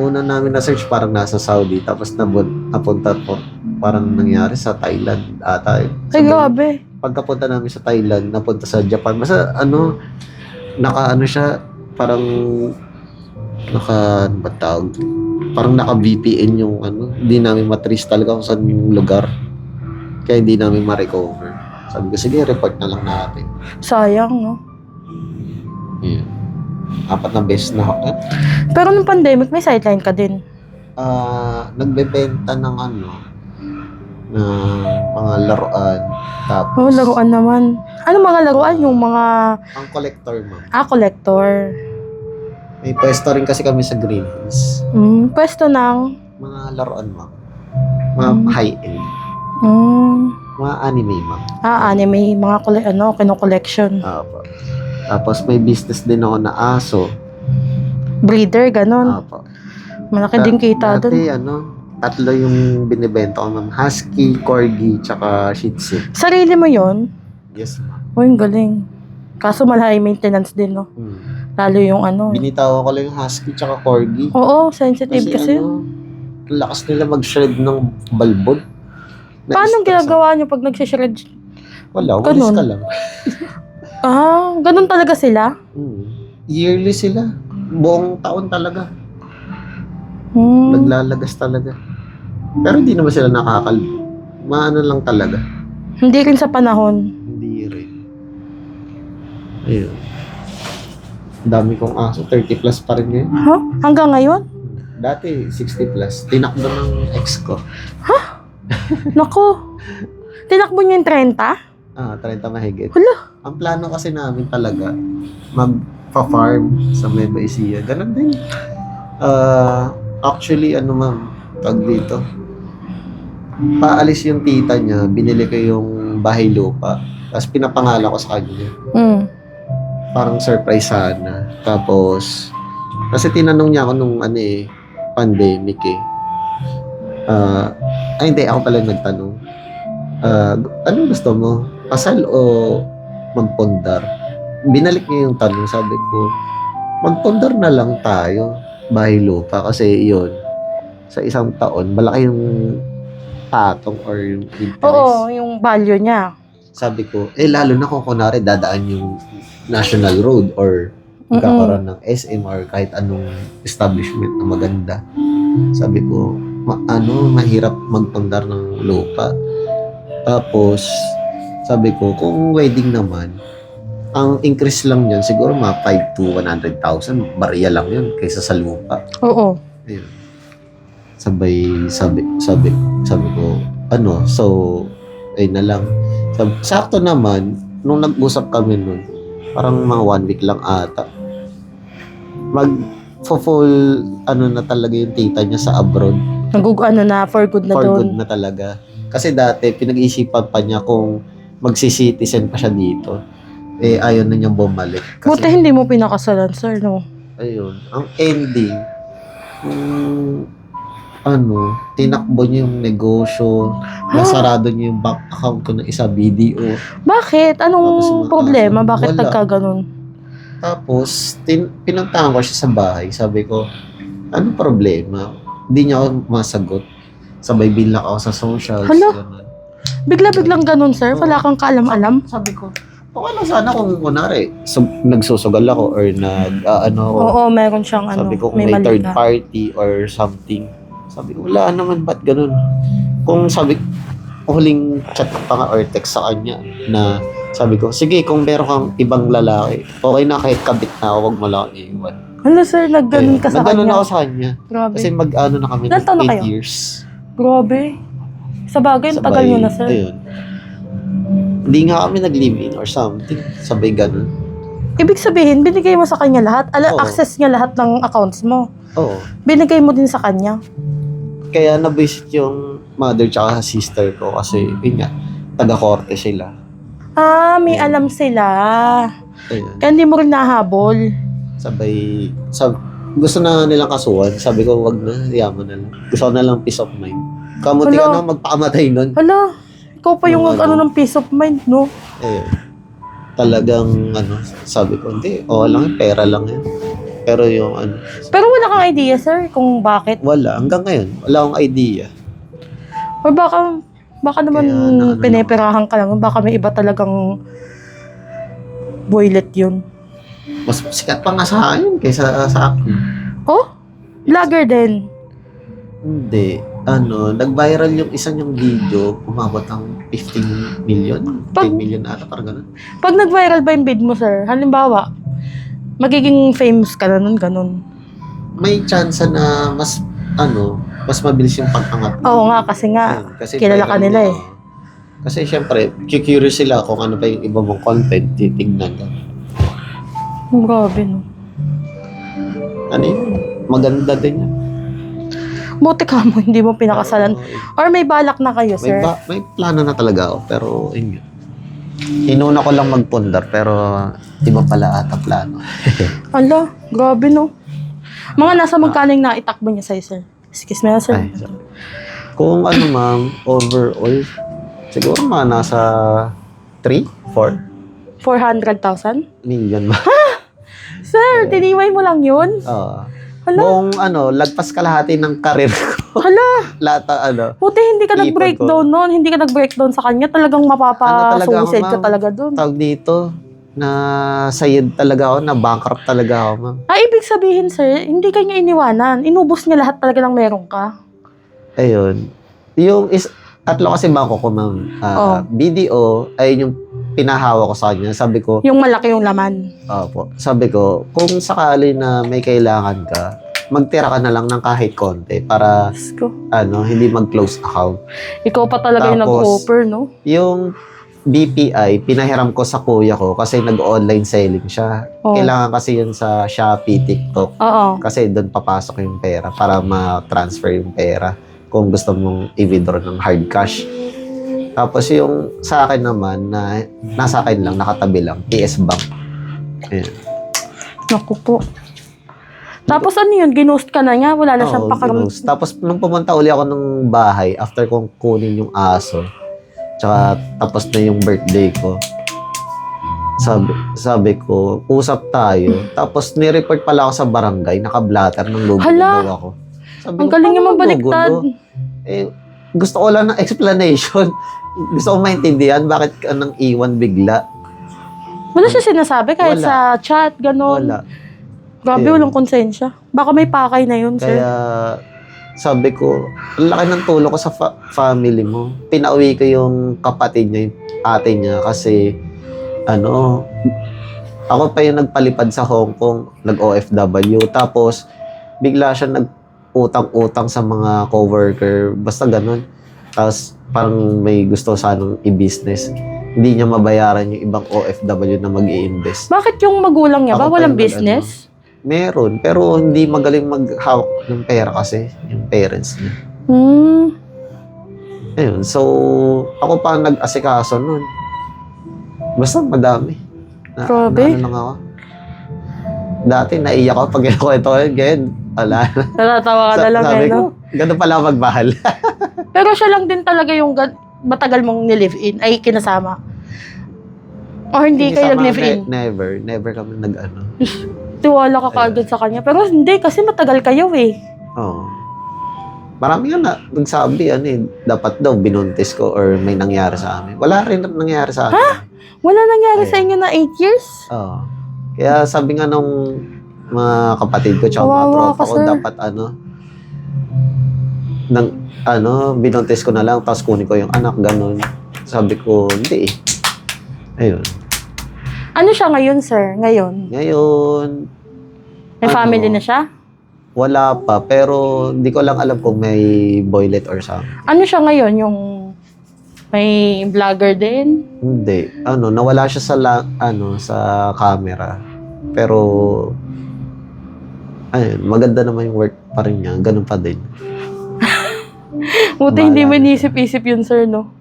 una namin na-search parang nasa Saudi, tapos napunta po, parang nangyari sa Thailand ata. Ay, grabe. Pagkapunta namin sa Thailand, napunta sa Japan. Basta siya, parang parang naka-VPN yung hindi namin matrace talaga kung saan yung lugar. Kaya hindi namin ma-recover. Sabi ko, sige, report na lang natin. Sayang, no? Yeah. 4 na beses na ako. Pero nung pandemic, may sideline ka din. Nagbebenta ng ng mga laruan. Tapos, Oh, laruan naman. Ano mga laruan? Yung mga... ang collector, ma'am. collector. May pwesto rin kasi kami sa Green Hills. Pwesto ng... Mga laruan, ma'am. Mga high-end. Mga anime, ma'am. Anime. Mga kino-collection. Apo. Tapos may business din ako na aso. Breeder, ganon. Apo. Malaki din kita doon. Dati, 3 yung binibenta ko, ma'am. Husky, Corgi, tsaka Shih Tzu. Sarili mo yon? Yes, ma'am. Yung galing. Kaso malaki maintenance din, no? Lalo yung Binitawan ko lang yung Husky tsaka Corgi. Oo, sensitive kasi. Lakas nila mag-shred ng balbon. Paano ginagawa nyo pag nagsishred? Wala, walis Ganun. ka lang. Ganun talaga sila? Yearly sila. Buong taon talaga. Naglalagas talaga. Pero hindi naman sila maano lang talaga. Hindi rin sa panahon. Hindi rin. Ayun. Dami kong aso. 30 plus pa rin ngayon. Hanggang ngayon? Dati, 60 plus. Tinakbo ng ex ko. Naku. Tinakbo niyo yung 30? 30 mahigit. Hala. Ang plano kasi namin talaga, magpa-farm sa Nueva Ecija. Ganun din. Actually, ma'am, tag dito. Paalis yung tita niya, binili ko yung bahay lupa. Tapos pinapangalan ko sa kanya. Parang surprise sana. Tapos, kasi tinanong niya ako nung pandemic hindi, ako pala nagtanong. Anong gusto mo? Kasal o magpundar? Binalik niya yung tanong, sabi ko, magpundar na lang tayo. Bahay lupa kasi yun sa isang taon malaki yung patong or yung interest. Oo, yung value niya. Sabi ko, lalo na kung kunwari dadaan yung national road or magkakaroon ng SM or kahit anong establishment na maganda. Sabi ko, mahirap magpundar ng lupa. Tapos, sabi ko, kung wedding naman, ang increase lang yun, siguro mga 5 to 100,000, barya lang yun kaysa sa lupa. Oo. Ayun. Sabi ko, so, ayun na lang. Sakto naman, nung nag-usap kami nun, parang mga 1 week lang ata, mag-full, na talaga yung tita niya sa abroad. Na, for good na For doon. good na talaga. Kasi dati, pinag-isipan pa niya kung magsi-citizen pa siya dito. Ayaw na niyang bumalik. Kasi, Buti hindi mo pinakasalan, sir, no? ayun, ang ending, tinakbo niya yung negosyo, nasarado niya yung bank account ko ng isa BDO. Bakit? Tapos Anong yung problema? aso, Bakit wala. nagkaganon? Tapos, pinuntahan ko siya sa bahay. Sabi ko, ano problema? Hindi niya ako masagot. Sabay bilak ako sa socials. Hala? Ganun. Bigla-biglang ganon, sir? Wala kang kaalam-alam? Sabi ko, okay lang sana kung kunwari, nagsusugal ako or ako. Oo, meron siyang Sabi ko kung may may mali third ka. party or something. Sabi ko, wala naman, ba't ganun? Kung huling chat pa nga or text sa kanya na sabi ko, sige, kung meron kang ibang lalaki, okay na kahit kabit na ako, wag mo lang akong iiwan. Hala, sir, nagganon ka sa Nagganon kanya. ako sa kanya. Grabe. Kasi na kami Ilan taon na 8 kayo? years. Grabe. Sa bagay, tagal nyo na, sir. Ayun. Hindi nga kami nag-live-in or something. Sabay ganun. Ibig sabihin, binigay mo sa kanya lahat? Oo. Access niya lahat ng accounts mo? Oo. Binigay mo din sa kanya? Kaya na-visit yung mother tsaka sister ko kasi yun nga, taga-korte sila. May alam sila. Ayun. Kaya hindi mo rin nahabol. Gusto na nilang kasuhan. Sabi ko, wag na, yaman na lang. Gusto ko na lang peace of mind. Kamuti ka Hala. na magpakamatay nun. Hala, ikaw pa yung ng peace of mind, no? Talagang, sabi ko, hindi, lang, pera lang yan. Pero yung Pero wala kang idea, sir, kung bakit. wala. Hanggang ngayon, wala akong idea. Or baka naman Kaya pineperahan ka lang. Baka may iba talagang boylet yun. Mas sikat pa nga sa akin kaysa sa akin. Oh? Vlogger din. Hindi. Nag-viral yung isa niyang video, umabot ng 15 million. 10 million ata, parang ganun. Pag nag-viral ba yung bid mo, sir? Halimbawa, magiging famous ka na nun, ganun. May chance na mas mabilis yung pag-angat. Oo nga, kasi nga, Yun, kasi kilala ka viral nila din, eh. oo. Kasi syempre, curious sila kung ano pa yung iba mong content, titignan ka. Grabe, no? Ano yun? Maganda din yan. Buti ka mo, hindi mo pinakasalan. Or may balak na kayo, sir? May plano na talaga ako, pero yun yun. Inuna ko lang magpundar, pero iba pala ata plano. Ala, grabe, no? Mga nasa magkaling na itakbo niya sa'yo, sir? Excuse me, sir. Ay, kung ano ma'am, overall, siguro mga nasa 3, 4 400,000? million ba? Sir, tiniway mo lang yun? Hala? Buong lagpas kalahati ng karir ko. Hala, Lahat buti hindi ka Ipon nag-breakdown nun. Hindi ka nag-breakdown sa kanya. Talagang mapapa-suicide ka ma'am? talaga dun. Tawag dito, na sayid talaga ako, na bankrupt talaga ako, ma'am. Ibig sabihin, sir, hindi ka niya iniwanan. Inubos niya lahat talaga ng meron ka. Ayun. Tatlo kasi bangko ko, ma'am. Oh. BDO ay yung pinahawa ko sa kanya. Sabi ko, Yung malaki yung laman. opo. Sabi ko, kung sakali na may kailangan ka, magtira ka na lang ng kahit konti para Diyos ko. hindi mag-close account. Ikaw pa talaga yung Tapos, nag-offer, no? Yung BPI, pinahiram ko sa kuya ko kasi nag-online selling siya. Oh. Kailangan kasi yun sa Shopee, TikTok. Oo. Kasi doon papasok yung pera para ma-transfer yung pera kung gusto mong i-withdraw ng hard cash. Tapos yung sa akin naman, na nasa akin lang, nakatabi lang, PS Bank. Ayan. Naku po. Tapos ano yun? Ginost ka na niya? Wala na siyang Oo, pakaram... ginost. Tapos nung pumunta uli ako ng bahay, after kong kunin yung aso, tsaka tapos na yung birthday ko, sabi ko, usap tayo. Tapos ni-report pala ako sa barangay, naka-blatter ng logo Hala! daw ako. Sabi Ang ko, galing niya "Paano mabaliktad." gugulo?" Gusto ko lang ng explanation. Gusto ko maintindihan bakit ka nang iwan bigla. Wala siya sinasabi kahit Wala. sa chat, gano'n. Wala. Grabe, Ayun. walang konsensya. Baka may pakay na yun, sir. Kaya sabi ko, ang laki ng tulong ko sa family mo. Pinauwi ko yung kapatid niya, yung ate niya kasi ako pa yung nagpalipad sa Hong Kong, nag-OFW. Tapos bigla siya nag-utang-utang sa mga coworker. Basta ganun. Tapos parang may gusto sanang i-business. Hindi niya mabayaran yung ibang OFW na mag-i-invest. Bakit yung magulang niya ba? Ako pa Walang yung business? Meron, pero hindi magaling maghawak ng pera kasi yung parents niya. Ayun, so ako pa ang nag-asikaso nun. Basta madami. Grabe. Ano lang ako. Dati naiyak ako pag ito, ganyan, wala. Natatawa ka na lang, Sabi eh, ko, no? ganun pala magmahal. Pero siya lang din talaga yung matagal mong nilive-in, ay kinasama. Or hindi kayo sama, nag-live-in? Never kami nag-ano. Tiwala ka kaagad sa kanya. Pero hindi, kasi matagal kayo eh. Oo. Marami nga nagsabi, dapat daw binuntis ko or may nangyari sa amin. Wala rin nangyari sa amin. Ha? Wala nangyari Ayun. sa inyo na 8 years? Oo. Kaya sabi nga nung mga kapatid ko tsaka mga Kawawa tropa ka, ko, sir. dapat binuntis ko na lang, tapos kunin ko yung anak, ganun. Sabi ko, hindi eh. Ayun. Ano siya ngayon, sir? Ngayon? Ngayon, May family na siya? wala pa, pero hindi ko lang alam kung may boylet or something. Ano siya ngayon? Yung may vlogger din? Hindi. Nawala siya sa camera. Pero, ayun, maganda naman yung work pa rin niya. Ganun pa din. Buti hindi mo Bahala na inisip-isip yun, sir, no?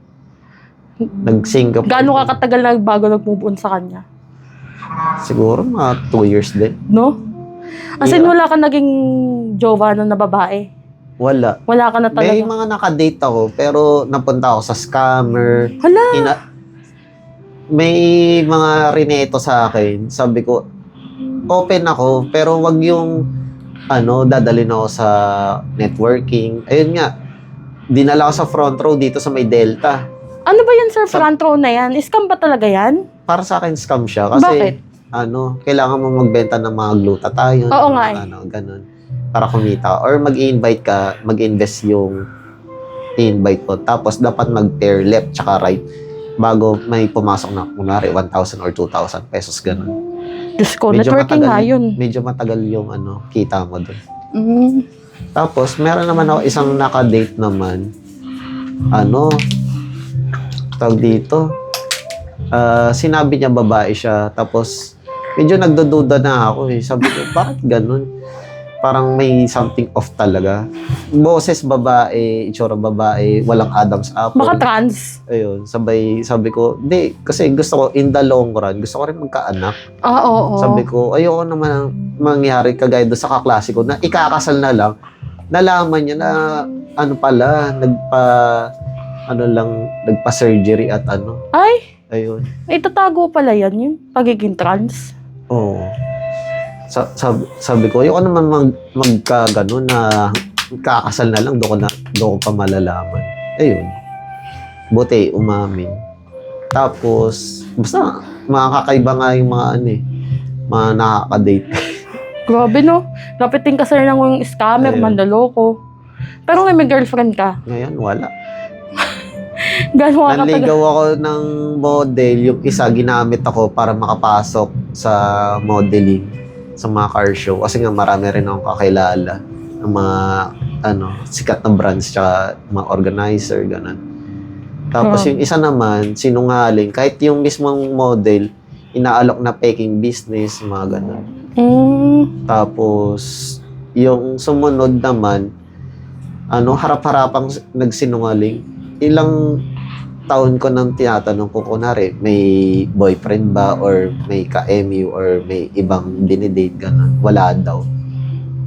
Nag-Singapore. Gaano ka katagal na bago nag-move on sa kanya? Siguro mga 2 years din. No? As in, wala ka naging jowa na babae. Wala. Wala ka na May talaga. mga nakadate ako, pero napunta ako sa scammer. Hala! May mga rineto sa akin. Sabi ko, open ako, pero wag yung dadalhin ako sa networking. Ayun nga, dinala ako sa front row dito sa may Delta. Ano ba yan, sir? Front row na yan? Scam ba talaga yan? Para sa akin, scam siya. Kasi, Bakit? kailangan mo magbenta ng mga glutathione. Oo nga Ganun. Para kumita. Or mag-invite ka, mag-invest yung i-invite ko. Tapos, dapat mag-pair left tsaka right bago may pumasok na, kunwari, 1,000 or 2,000 pesos, ganun. Diyos ko, networking nga yun. Medyo matagal yung kita mo doon. Mm. Tapos, meron naman ako isang naka-date naman. Tawag dito. Sinabi niya babae siya. Tapos, medyo nagdududa na ako eh. Sabi ko, bakit ganun? Parang may something off talaga. Boses babae, itsura babae, walang Adam's apple. Baka trans. Ayun, sabi ko, di, kasi gusto ko, in the long run, gusto ko rin magkaanak. Oo. Sabi ko, ayoko naman ang mangyari kagaya doon sa kaklase ko na ikakasal na lang. Nalaman niya na, nagpa-surgery at Ay, ayun. may tatago pala yan, yung pagiging trans. Oo. Sabi ko, ayoko naman magkagano na kakasal na lang, doon ko pa malalaman. Ayun. Buti, umamin. Tapos, basta, makakaiba nga yung mga nakaka-date. Grabe no. Lapitin ka sir ng yung scammer, Ayun. mandaloko. Pero may girlfriend ka. Ngayon, wala. Gano'n ka katagal. Nanligaw ako ng model. Yung isa, ginamit ako para makapasok sa modeling, sa mga car show. Kasi nga marami rin akong kakilala ng mga sikat na brands tsaka mga organizer, ganun. Tapos yung isa naman, sinungaling. Kahit yung mismong model, inaalok na peking business, mga ganun. Tapos, yung sumunod naman, harap-harapang nagsinungaling. Ilang taon ko nang tinatanong ko, kunwari, may boyfriend ba or may ka-MU or may ibang dinidate, gano'n. Wala daw.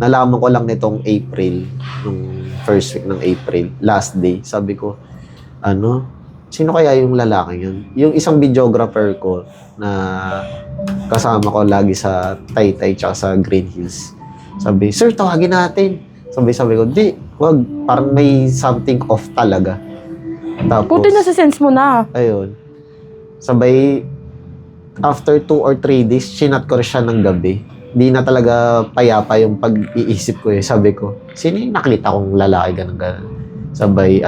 Nalaman ko lang nitong April, nung first week ng April, last day. Sabi ko, sino kaya yung lalaki yun? Yung isang videographer ko na kasama ko lagi sa Taytay tsaka sa Green Hills. Sabi, sir, tawagin natin. Sabi ko, di, wag, parang may something off talaga. Tapos, Puti na sa sense mo na. ayun. Sabay, after 2 or 3 days, chinat ko siya ng gabi. Di na talaga payapa yung pag-iisip ko eh. Sabi ko, sino yung nakita kong lalaki ganun. Sabay,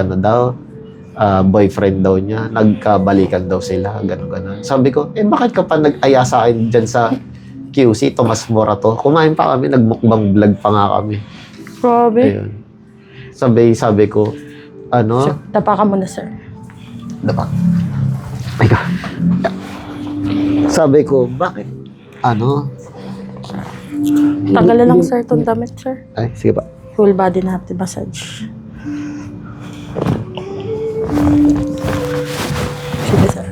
boyfriend daw niya, nagkabalikan daw sila, ganun. Sabi ko, bakit ka pa nag-aya sa akin dyan sa QC, Tomas Morato? Kumain pa kami, nagmukbang vlog pa nga kami. Grabe. Ayun. Sabi ko, Sir, tapakan mo na sir. Dapa. My God. Sabi ko, bakit? Tagalan lang sir itong damit sir. Ay, sige pa. Full body natin massage. Sige sir.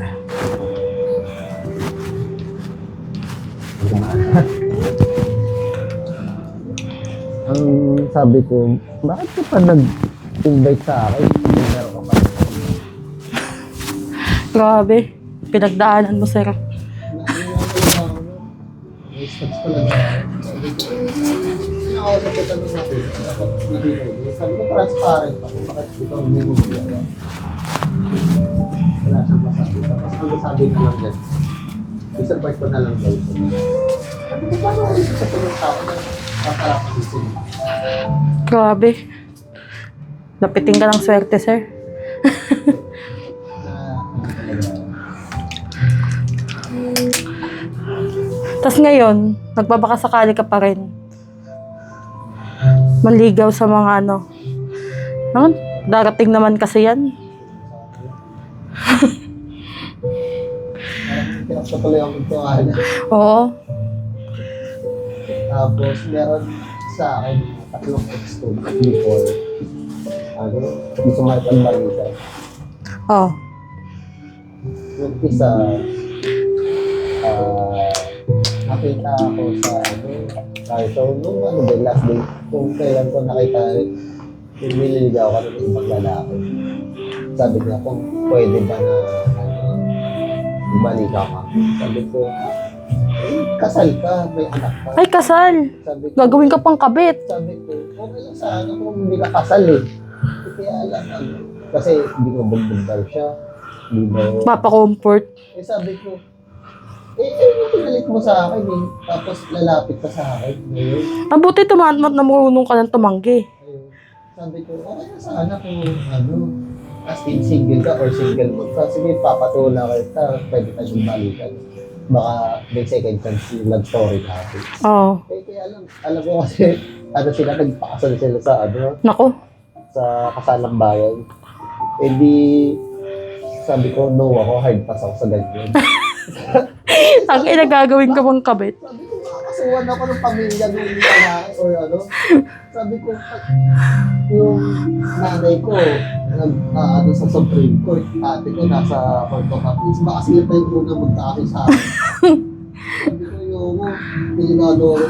Ang sabi ko, bakit ka pa nag-invite sa akin? Meron ka pa. Grabe. Pinagdaanan mo sir. Sabi ko, transparent ako. Bakit ikaw hindi wala siyang masabi. Tapos ang sabi na lang yan, i-survive ko na lang daw ito. Sabi ko, paano ako sa tulong tao na kakarapan dito? Grabe. Lapitin ka ng swerte sir. Tapos ngayon, nagbabakasakali ka pa rin. Manligaw sa mga darating naman kasi yan. Pinagpatuloy ang pagkakaan. Oo. Tapos meron sa akin 3 text before. Gusto mo itong balikan. Oh. Yung isa, nakita ako sa so, nung last day, kung kailan ko nakita, yung nililigaw ka ng ibang lalaki. Sabi niya, kung pwede ba na balikan ka. Sabi ko, kasal ka, may anak ka. Ay, kasal. Sabi ko, Gagawin ka pang kabit. sabi ko, okay lang sana kung hindi ka kasal eh. Kaya alam, kasi hindi ko bugbog daw siya. Hindi daw. Mapa-comfort. Sabi ko, pinalit mo sa akin eh. Tapos lalapit ka sa akin. Ngayon, Mabuti tumatmat na marunong ka ng tumanggi. ayun. Sabi ko, okay na sana kung as in single ka or single mo ka. Sige, papatula kita, pwede tayong balikan. baka may second chance yung love story natin. Oo. Kaya alam ko kasi, sila, nagpakasal sila sa, Nako. sa kasalang bayan. Eh di, sabi ko, no ako, hard pass ako sa ganyan. Ang inagagawin ka bang kabit? Sabi ko, makakasuhan ako ng pamilya nung lalaki or Sabi ko, yung nanay ko, sa Supreme Court, ate ko nasa Court of Appeals, baka sila tayo muna magkakasal sa akin. Sabi ko, yung delikado ako.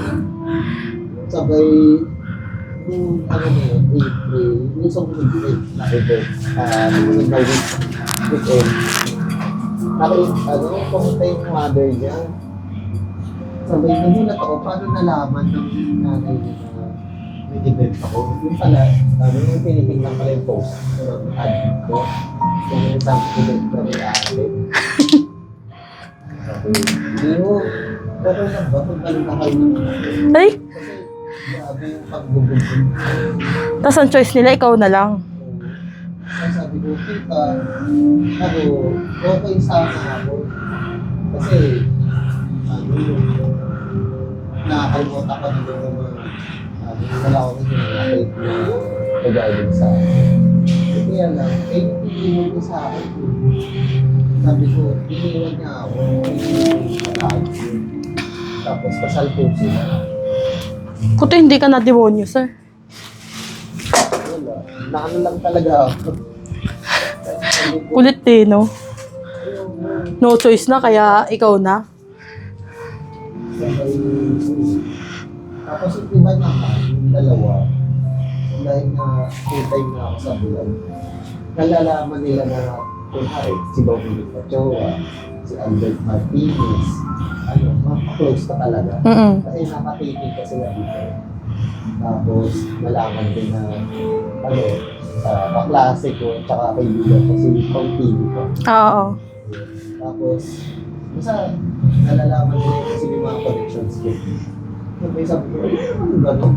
Sabay, yung April, yung sumunod na event, sumunod na weekend, pumunta yung mother niya. Sabay, nagulat ako, paano nalaman ng nanay niya na may event ako? Yung pala, yung tinitingnan pala yung post ng admin ko, yung isang event na rin Sabi, hindi mo, pero lang ba, kung galing na kayo ng Ay, kasi grabe yung pagbubog. tas ang choice nila, ikaw na lang. Kaya sabi ko, kita, okay sana ako. Kasi, nakakalimutan ko nito ng mga, wala ko rin yung nakait na regarding sa akin. Kaya lang, iniwan ko sa akin. Sabi ko, iniwan niya ako, tapos kasal po sila. Kuto hindi ka na demonyo, sir. Wala, naano lang talaga ako. Kulit eh, no? No choice na, kaya ikaw na. Tapos yung iba naman, yung dalawa, dahil na full time na ako sa bulan, nalalaman nila na kunwari, si Bobby Pachoa, si Albert Martinez, close ka talaga. Kasi nakatitig ka sila dito. Tapos, nalaman din na, kaklase ko, tsaka kaibigan ko, si Pong TV ko. Oo. Tapos, basta nalalaman nila kasi may mga connections ko. May sabi ko, ano gano'n?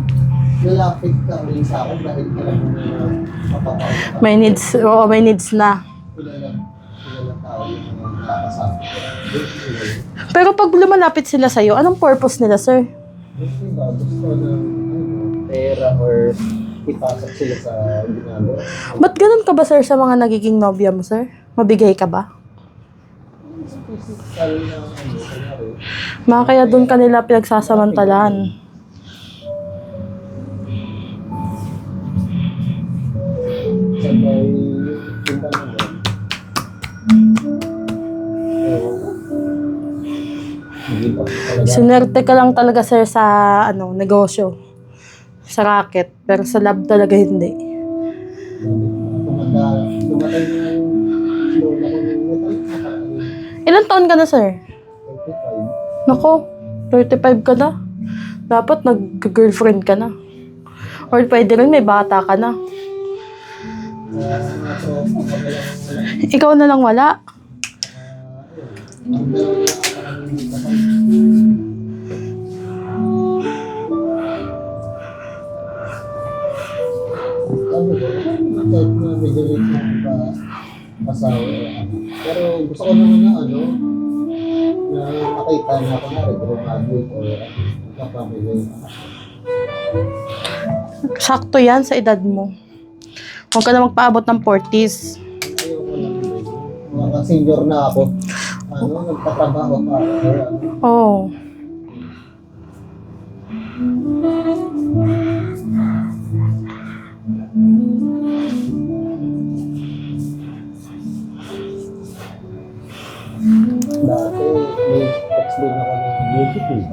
Lalapit ka ulit sa akin dahil alam mo na mapapawala. May needs, oo, may needs na. Kilalang tao yung mga nakakasama ko. Pero pag lumalapit sila sa'yo, anong purpose nila, sir? Diba, gusto ng pera or ipasok sila sa ginagawa. Ba't ganun ka ba, sir, sa mga nagiging nobya mo, sir? Mabigay ka ba? Physical na kunyari. Mga kaya doon kanila pinagsasamantalahan. Sabay, yung naman. Hindi pa talaga. Sinerte ka lang talaga, sir, sa negosyo. Sa racket. Pero sa lab talaga hindi. Tumatay yung lola ko ng metal. Ilan taon ka na, sir? 35. Nako, 35 ka na. Dapat nag-girlfriend ka na. Or pwede rin may bata ka na. Ikaw na lang wala. Kahit na medyo late na asawa. Pero gusto ko naman na na nakita na ako na graduate or kapamilya. Sakto yan sa edad mo. Huwag ka na magpaabot ng 40s. Ayoko lang. Mga senior na ako. Nagtatrabaho pa. Oo. Dati, may text din ako ng beauty queen.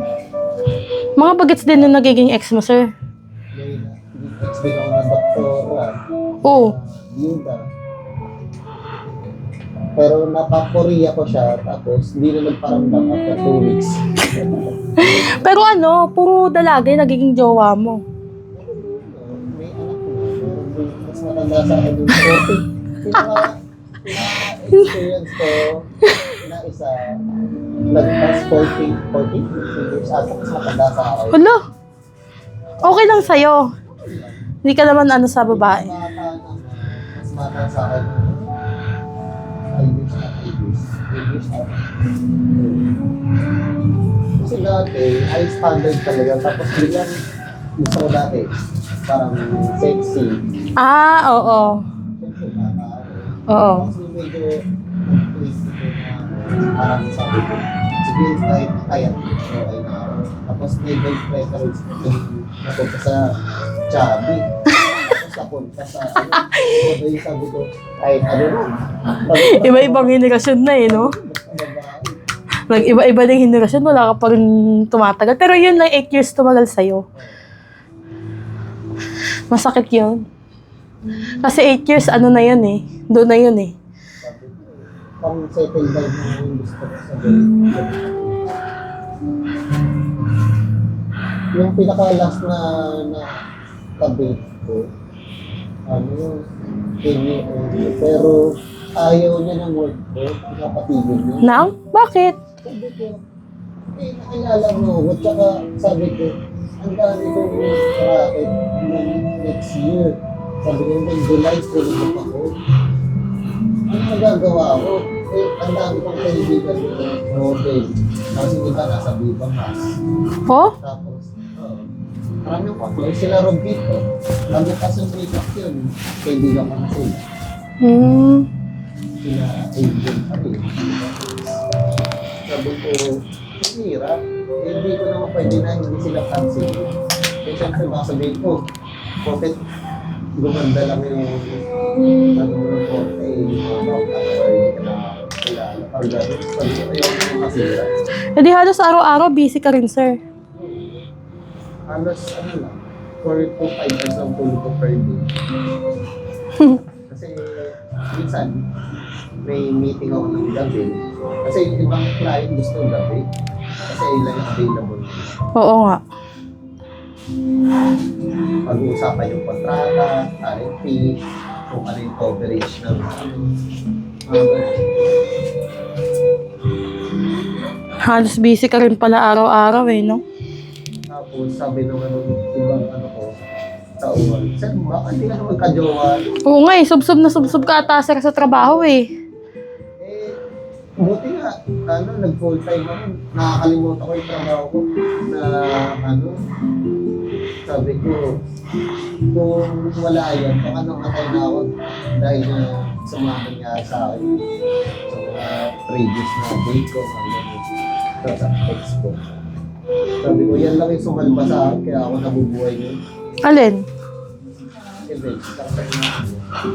Mga bagets din yung nagiging ex mo, sir. May text din ako ng doktora. Oo. Yuda. Pero napaporiya ko siya, tapos hindi na nagparamdam after 2 weeks. Pero puro dalaga yung nagiging jowa mo. May anak ko. Mas matanda sa akin yung 40. Experience ko na isa, lagpas 40 years ata, mas matanda sa akin. Hala. Okay lang sa'yo. Hindi ka naman sa babae. Mas mata sa akin. 5 years na 5 years. Yun Kasi dati, high standard talaga. Tapos biglang gusto ko dati, parang sexy. Ah, oo. Siyempre, bata ako. Oo. Kasi medyo twist ko na parang sabi ko, sige, kahit kaya, okay na ako. Tapos may big preference ko napunta sa chubby. Tapos napunta sa ano yung sabi ko, kahit ano rin. Iba-ibang henerasyon na eh, no? Nag-iba-iba ng henerasyon, wala ka pa rin tumatagal. Pero yun lang, 8 years tumagal sa'yo. Masakit yun. Kasi 8 years, ano na yun eh. Doon na yun eh. Pang settle down na yung gusto ko sabihin. Yung pinaka-last na kabit ko, ano yung pero ayaw niya ng work ko, pinapatigil niya. Nang? Bakit? Sabi ko, nakilala mo ako, at saka sabi ko, ang dami kong racket next year. Sabi ko, may July, tulog ako. Ano magagawa ko? Ang dami kong kaibigan ng model. Kasi iba nasa Viva Max. Oh? Tapos, marami ko ako. Sila Robito. Kami kasi makeup yun. Kaibigan ko na sila. Sila agent pa rin. Sabi ko, hirap. Hindi ko naman pwede na hindi sila cancel. Kaya siyempre baka sabihin ko, bakit gumanda lang yung ano mo ng korte, yung mga hindi ka na kilala. Pag gano'n, sabi ko, ayaw ko yung kasira. E di halos araw-araw busy ka rin, sir. Halos, ano lang, 4 to 5 hours ang tulog ko per day. Kasi, minsan, may meeting ako ng gabi. Kasi yung ibang client gusto ng gabi. Kasi ilan yung available. Oo nga. Pag-uusapan yung kontrata, RFP, kung ano yung coverage ng Halos busy ka rin pala araw-araw eh, no? tapos sabi nung ibang ano ko, tauhan, sir, baka hindi ka na magka-jowa. Oo nga eh, sub-sub ka ata sir sa trabaho eh. Buti nga, nag-full time ako. Nakakalimutan ko yung trabaho ko na sabi ko, kung wala yan, baka namatay na ako dahil na sa mga nangyari sa akin. Sa mga previous na date ko, sa text ko. Sabi ko, yan lang yung sumalba sa akin, kaya ako nabubuhay yun. Alin? Event, sa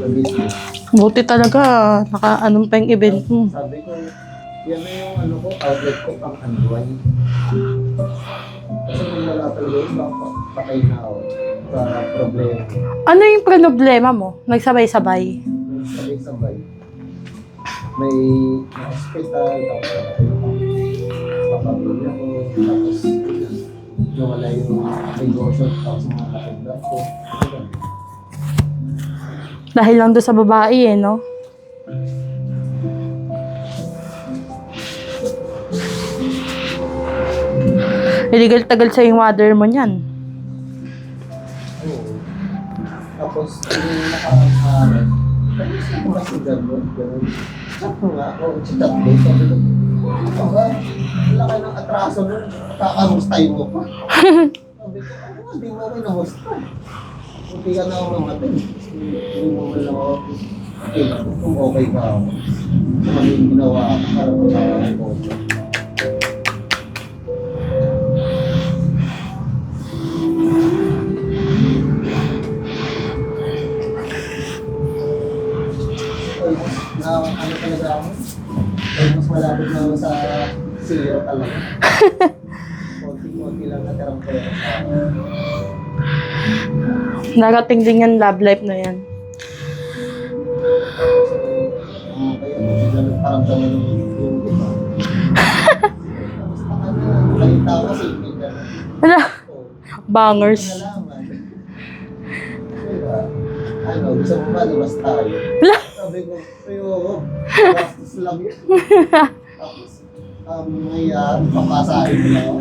business. Buti talaga, naka-anong pa yung event mo. Sabi ko, yan na yung outlet ko pang unwind. Kasi kung wala talaga yun, baka patay na ako sa problema. Ano yung problema mo? Nagsabay-sabay? Sabay-sabay. May hospital, tapos papamilya ko, tapos nawala yung negosyo, tapos mga nakagdap ko. Dahil lang doon sa babae eh, no? Illegal tagal sa yung mother mo niyan. Oo. Tapos, yung nakaharap, ano ba si Garbon? Sabi nga ako, si Tatlo, sabi ko, ito ba? Wala ka ng atraso nun, kakamustay mo pa. Sabi ko, ano nga, di mo ako namusta. Hindi ka na ako mamatay. Hindi mo man lang ako, kung okay ka ako. Maging ginawa ako para magkakaroon ko. Na ano talaga ako, mas malapit na ako sa zero talaga. Konti-konti lang natirang pera sa akin. Narating din yan love life na yan. So, kaya bigla nagparamdaman ng yung iba. Basta kalita ko sa ibig ka na. Wala. Bangers. Nalaman. Diba? Gusto mo ba labas tayo? Wala. Sabi ko, ayoko. Bastos lang yun. Tapos, may papasahin mo lang ako.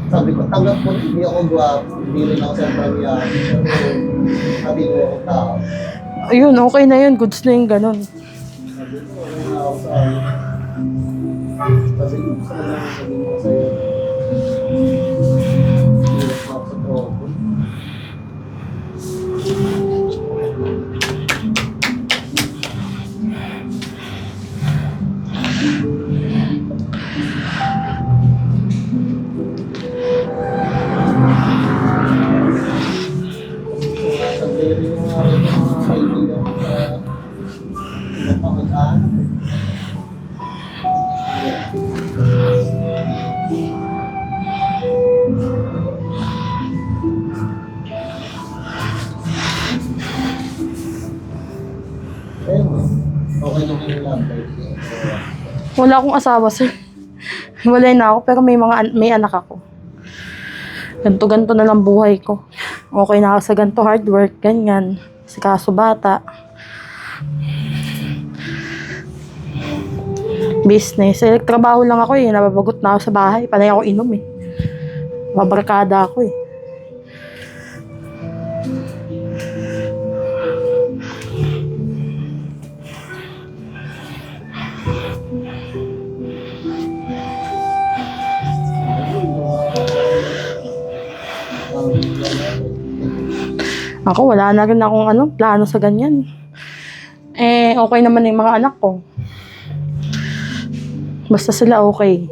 Sabi ko, tanggap ko, hindi ako guwapo. Hindi rin ako sa prangyari. Pero, sabi ko ako tao. Ayun, okay na yun. Goods na yung ganun. Sabi Wala akong asawa, sir. Walay na ako, pero may anak ako. Ganto-ganto na lang buhay ko. Okay na ako sa ganto hard work, ganyan. Si kaso bata. Business. Trabaho lang ako eh. Nababagot na ako sa bahay. Panay ako inom eh. Mabarkada ako eh. Ako, wala na rin akong plano sa ganyan. Okay naman yung mga anak ko. Basta sila okay.